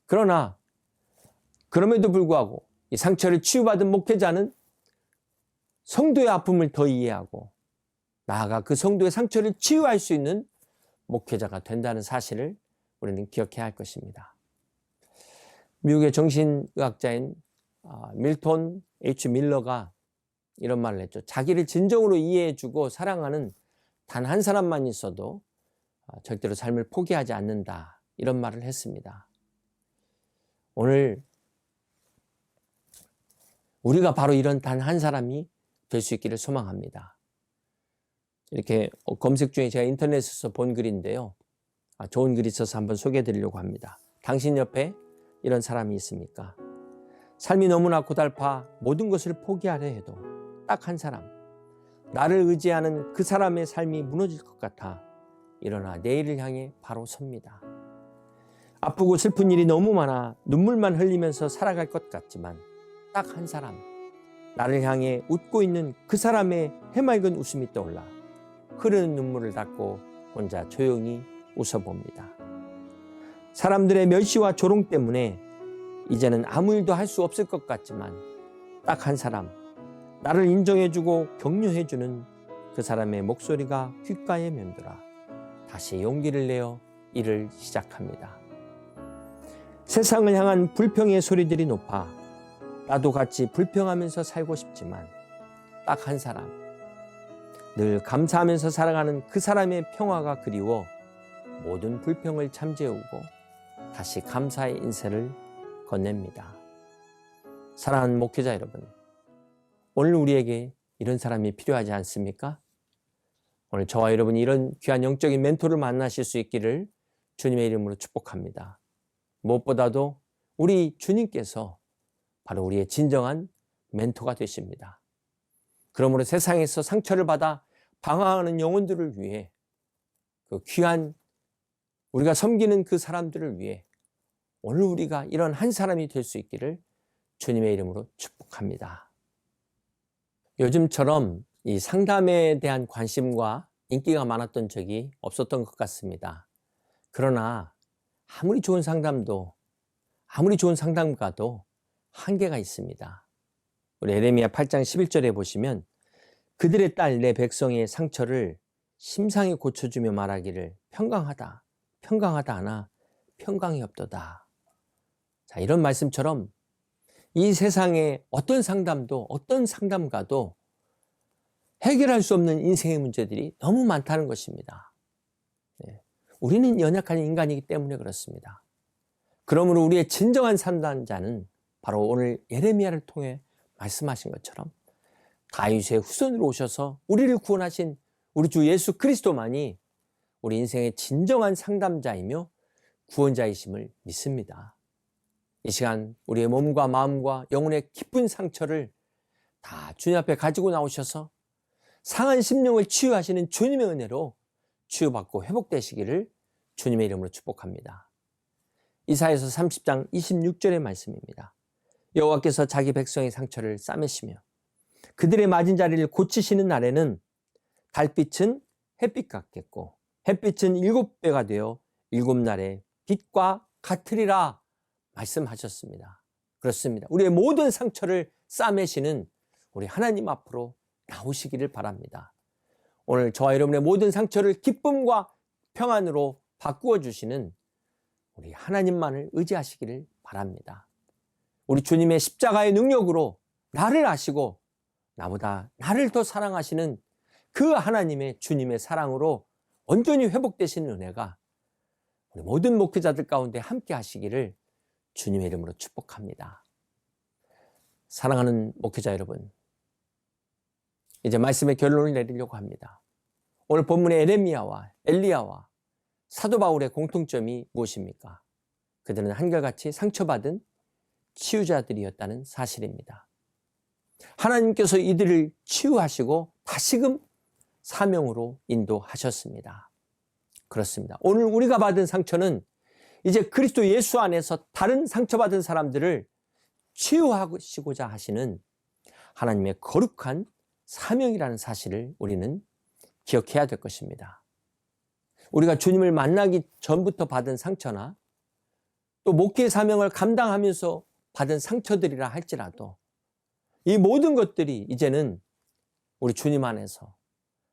그러나 그럼에도 불구하고 이 상처를 치유받은 목회자는 성도의 아픔을 더 이해하고 나아가 그 성도의 상처를 치유할 수 있는 목회자가 된다는 사실을 우리는 기억해야 할 것입니다. 미국의 정신의학자인 밀톤 H. 밀러가 이런 말을 했죠. 자기를 진정으로 이해해주고 사랑하는 단 한 사람만 있어도 절대로 삶을 포기하지 않는다. 이런 말을 했습니다. 오늘 우리가 바로 이런 단 한 사람이 될 수 있기를 소망합니다. 이렇게 검색 중에 제가 인터넷에서 본 글인데요. 좋은 글이 있어서 한번 소개해 드리려고 합니다. 당신 옆에 이런 사람이 있습니까? 삶이 너무나 고달파 모든 것을 포기하려 해도 딱 한 사람, 나를 의지하는 그 사람의 삶이 무너질 것 같아 일어나 내일을 향해 바로 섭니다. 아프고 슬픈 일이 너무 많아 눈물만 흘리면서 살아갈 것 같지만 딱 한 사람, 나를 향해 웃고 있는 그 사람의 해맑은 웃음이 떠올라 흐르는 눈물을 닦고 혼자 조용히 웃어봅니다. 사람들의 멸시와 조롱 때문에 이제는 아무 일도 할 수 없을 것 같지만 딱 한 사람, 나를 인정해주고 격려해주는 그 사람의 목소리가 귓가에 맴돌아 다시 용기를 내어 일을 시작합니다. 세상을 향한 불평의 소리들이 높아 나도 같이 불평하면서 살고 싶지만 딱 한 사람, 늘 감사하면서 살아가는 그 사람의 평화가 그리워 모든 불평을 잠재우고 다시 감사의 인생을 건넵니다. 사랑하는 목회자 여러분, 오늘 우리에게 이런 사람이 필요하지 않습니까? 오늘 저와 여러분이 이런 귀한 영적인 멘토를 만나실 수 있기를 주님의 이름으로 축복합니다. 무엇보다도 우리 주님께서 바로 우리의 진정한 멘토가 되십니다. 그러므로 세상에서 상처를 받아 방황하는 영혼들을 위해, 그 귀한 우리가 섬기는 그 사람들을 위해 오늘 우리가 이런 한 사람이 될 수 있기를 주님의 이름으로 축복합니다. 요즘처럼 이 상담에 대한 관심과 인기가 많았던 적이 없었던 것 같습니다. 그러나 아무리 좋은 상담도, 아무리 좋은 상담가도 한계가 있습니다. 우리 에레미야 8장 11절에 보시면 그들의 딸 내 백성의 상처를 심상히 고쳐주며 말하기를 평강하다, 평강하다 하나 평강이 없도다. 자, 이런 말씀처럼 이 세상에 어떤 상담도, 어떤 상담가도 해결할 수 없는 인생의 문제들이 너무 많다는 것입니다. 우리는 연약한 인간이기 때문에 그렇습니다. 그러므로 우리의 진정한 상담자는 바로 오늘 예레미야를 통해 말씀하신 것처럼 다윗의 후손으로 오셔서 우리를 구원하신 우리 주 예수 그리스도만이 우리 인생의 진정한 상담자이며 구원자이심을 믿습니다. 이 시간 우리의 몸과 마음과 영혼의 깊은 상처를 다 주님 앞에 가지고 나오셔서 상한 심령을 치유하시는 주님의 은혜로 치유받고 회복되시기를 주님의 이름으로 축복합니다. 이사야서 30장 26절의 말씀입니다. 여호와께서 자기 백성의 상처를 싸매시며 그들의 맞은 자리를 고치시는 날에는 달빛은 햇빛 같겠고 햇빛은 7배가 되어 7날의 빛과 같으리라 말씀하셨습니다. 그렇습니다. 우리의 모든 상처를 싸매시는 우리 하나님 앞으로 나오시기를 바랍니다. 오늘 저와 여러분의 모든 상처를 기쁨과 평안으로 바꾸어 주시는 우리 하나님만을 의지하시기를 바랍니다. 우리 주님의 십자가의 능력으로 나를 아시고 나보다 나를 더 사랑하시는 그 하나님의 주님의 사랑으로 온전히 회복되시는 은혜가 우리 모든 목회자들 가운데 함께 하시기를 주님의 이름으로 축복합니다. 사랑하는 목회자 여러분, 이제 말씀의 결론을 내리려고 합니다. 오늘 본문의 에레미야와 엘리야와 사도 바울의 공통점이 무엇입니까? 그들은 한결같이 상처받은 치유자들이었다는 사실입니다. 하나님께서 이들을 치유하시고 다시금 사명으로 인도하셨습니다. 그렇습니다. 오늘 우리가 받은 상처는 이제 그리스도 예수 안에서 다른 상처받은 사람들을 치유하시고자 하시는 하나님의 거룩한 사명이라는 사실을 우리는 기억해야 될 것입니다. 우리가 주님을 만나기 전부터 받은 상처나 또 목회 사명을 감당하면서 받은 상처들이라 할지라도 이 모든 것들이 이제는 우리 주님 안에서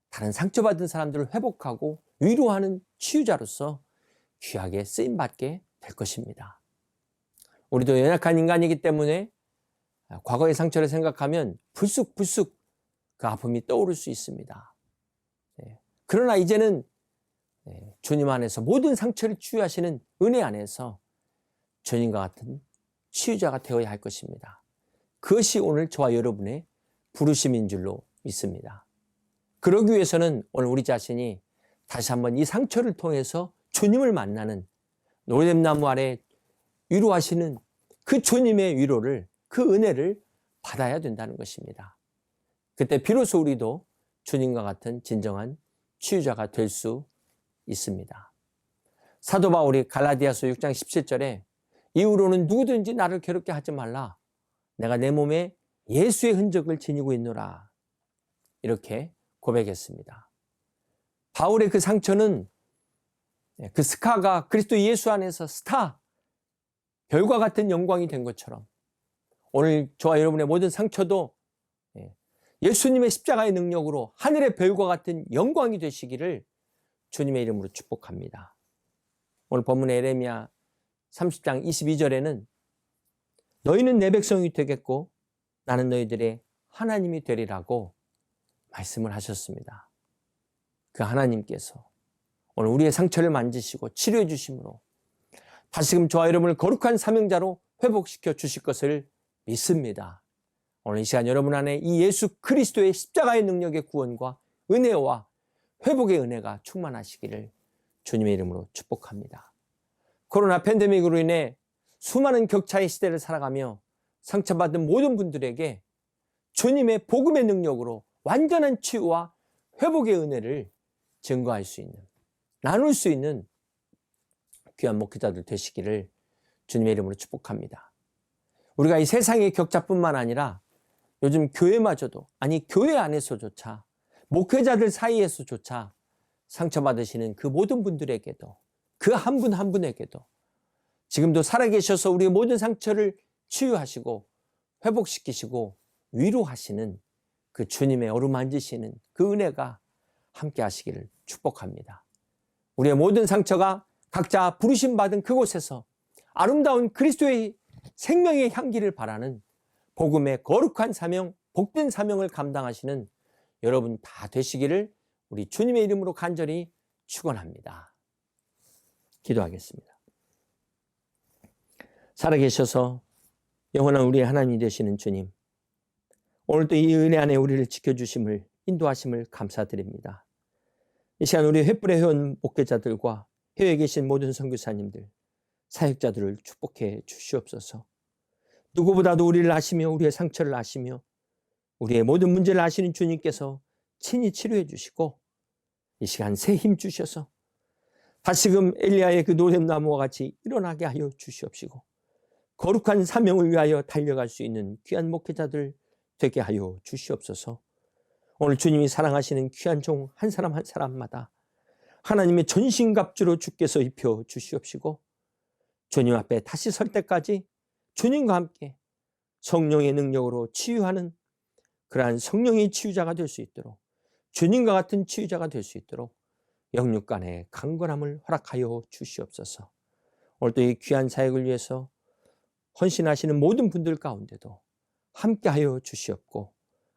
다른 상처받은 사람들을 회복하고 위로하는 치유자로서 귀하게 쓰임받게 될 것입니다. 우리도 연약한 인간이기 때문에 과거의 상처를 생각하면 불쑥불쑥 그 아픔이 떠오를 수 있습니다. 그러나 이제는 주님 안에서 모든 상처를 치유하시는 은혜 안에서 주님과 같은 치유자가 되어야 할 것입니다. 그것이 오늘 저와 여러분의 부르심인 줄로 믿습니다. 그러기 위해서는 오늘 우리 자신이 다시 한번 이 상처를 통해서 주님을 만나는 노렘나무 아래 위로하시는 그 주님의 위로를, 그 은혜를 받아야 된다는 것입니다. 그때 비로소 우리도 주님과 같은 진정한 치유자가 될 수 있습니다. 사도 바울이 갈라디아서 6장 17절에 이후로는 누구든지 나를 괴롭게 하지 말라. 내가 내 몸에 예수의 흔적을 지니고 있노라. 이렇게 고백했습니다. 바울의 그 상처는 그 스카가 그리스도 예수 안에서 스타, 별과 같은 영광이 된 것처럼 오늘 저와 여러분의 모든 상처도 예수님의 십자가의 능력으로 하늘의 별과 같은 영광이 되시기를 주님의 이름으로 축복합니다. 오늘 본문의 에레미야 30장 22절에는 너희는 내 백성이 되겠고 나는 너희들의 하나님이 되리라고 말씀을 하셨습니다. 그 하나님께서 오늘 우리의 상처를 만지시고 치료해 주심으로 다시금 저와 여러분을 거룩한 사명자로 회복시켜 주실 것을 믿습니다. 오늘 이 시간 여러분 안에 이 예수 그리스도의 십자가의 능력의 구원과 은혜와 회복의 은혜가 충만하시기를 주님의 이름으로 축복합니다. 코로나 팬데믹으로 인해 수많은 격차의 시대를 살아가며 상처받은 모든 분들에게 주님의 복음의 능력으로 완전한 치유와 회복의 은혜를 증거할 수 있는, 나눌 수 있는 귀한 목회자들 되시기를 주님의 이름으로 축복합니다. 우리가 이 세상의 격차뿐만 아니라 요즘 교회마저도, 아니 교회 안에서조차, 목회자들 사이에서조차 상처받으시는 그 모든 분들에게도, 그 한 분 한 분에게도 지금도 살아계셔서 우리의 모든 상처를 치유하시고 회복시키시고 위로하시는 그 주님의 어루만지시는 그 은혜가 함께 하시기를 축복합니다. 우리의 모든 상처가 각자 부르심받은 그곳에서 아름다운 그리스도의 생명의 향기를 바라는 복음의 거룩한 사명, 복된 사명을 감당하시는 여러분 다 되시기를 우리 주님의 이름으로 간절히 축원합니다. 기도하겠습니다. 살아계셔서 영원한 우리의 하나님이 되시는 주님, 오늘도 이 은혜 안에 우리를 지켜주심을, 인도하심을 감사드립니다. 이 시간 우리 횃불의 회원 목회자들과 해외에 계신 모든 선교사님들, 사역자들을 축복해 주시옵소서. 누구보다도 우리를 아시며 우리의 상처를 아시며 우리의 모든 문제를 아시는 주님께서 친히 치료해 주시고 이 시간 새 힘 주셔서 다시금 엘리야의 그 노렘나무와 같이 일어나게 하여 주시옵시고 거룩한 사명을 위하여 달려갈 수 있는 귀한 목회자들 되게 하여 주시옵소서. 오늘 주님이 사랑하시는 귀한 종 한 사람 한 사람마다 하나님의 전신갑주로 주께서 입혀 주시옵시고 주님 앞에 다시 설 때까지 주님과 함께 성령의 능력으로 치유하는 그러한 성령의 치유자가 될 수 있도록, 주님과 같은 치유자가 될 수 있도록 영육간의 강건함을 허락하여 주시옵소서. 오늘도 이 귀한 사역을 위해서 헌신하시는 모든 분들 가운데도 함께하여 주시옵고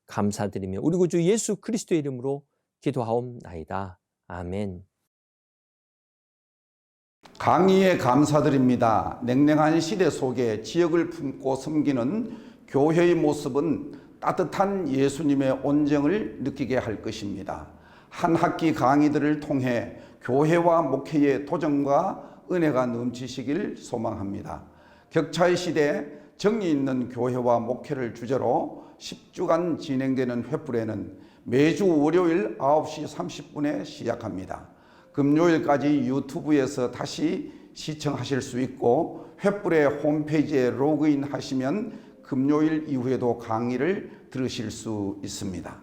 감사드리며 우리 구주 예수 그리스도의 이름으로 기도하옵나이다. 아멘. 강의에 감사드립니다. 냉랭한 시대 속에 지역을 품고 섬기는 교회의 모습은 따뜻한 예수님의 온정을 느끼게 할 것입니다. 한 학기 강의들을 통해 교회와 목회의 도전과 은혜가 넘치시길 소망합니다. 격차의 시대에 정의 있는 교회와 목회를 주제로 10주간 진행되는 횃불에는 매주 월요일 9시 30분에 시작합니다. 금요일까지 유튜브에서 다시 시청하실 수 있고 횃불의 홈페이지에 로그인 하시면 금요일 이후에도 강의를 들으실 수 있습니다.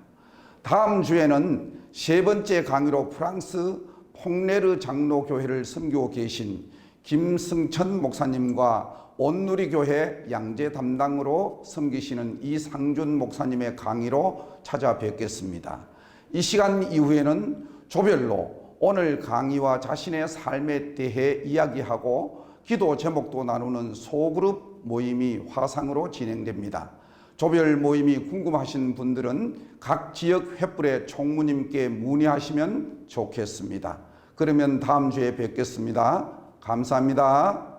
다음 주에는 세 번째 강의로 프랑스 퐁레르 장로교회를 섬기고 계신 김승천 목사님과 온누리교회 양재 담당으로 섬기시는 이상준 목사님의 강의로 찾아뵙겠습니다. 이 시간 이후에는 조별로 오늘 강의와 자신의 삶에 대해 이야기하고 기도 제목도 나누는 소그룹 모임이 화상으로 진행됩니다. 조별 모임이 궁금하신 분들은 각 지역 횃불의 총무님께 문의하시면 좋겠습니다. 그러면 다음 주에 뵙겠습니다. 감사합니다.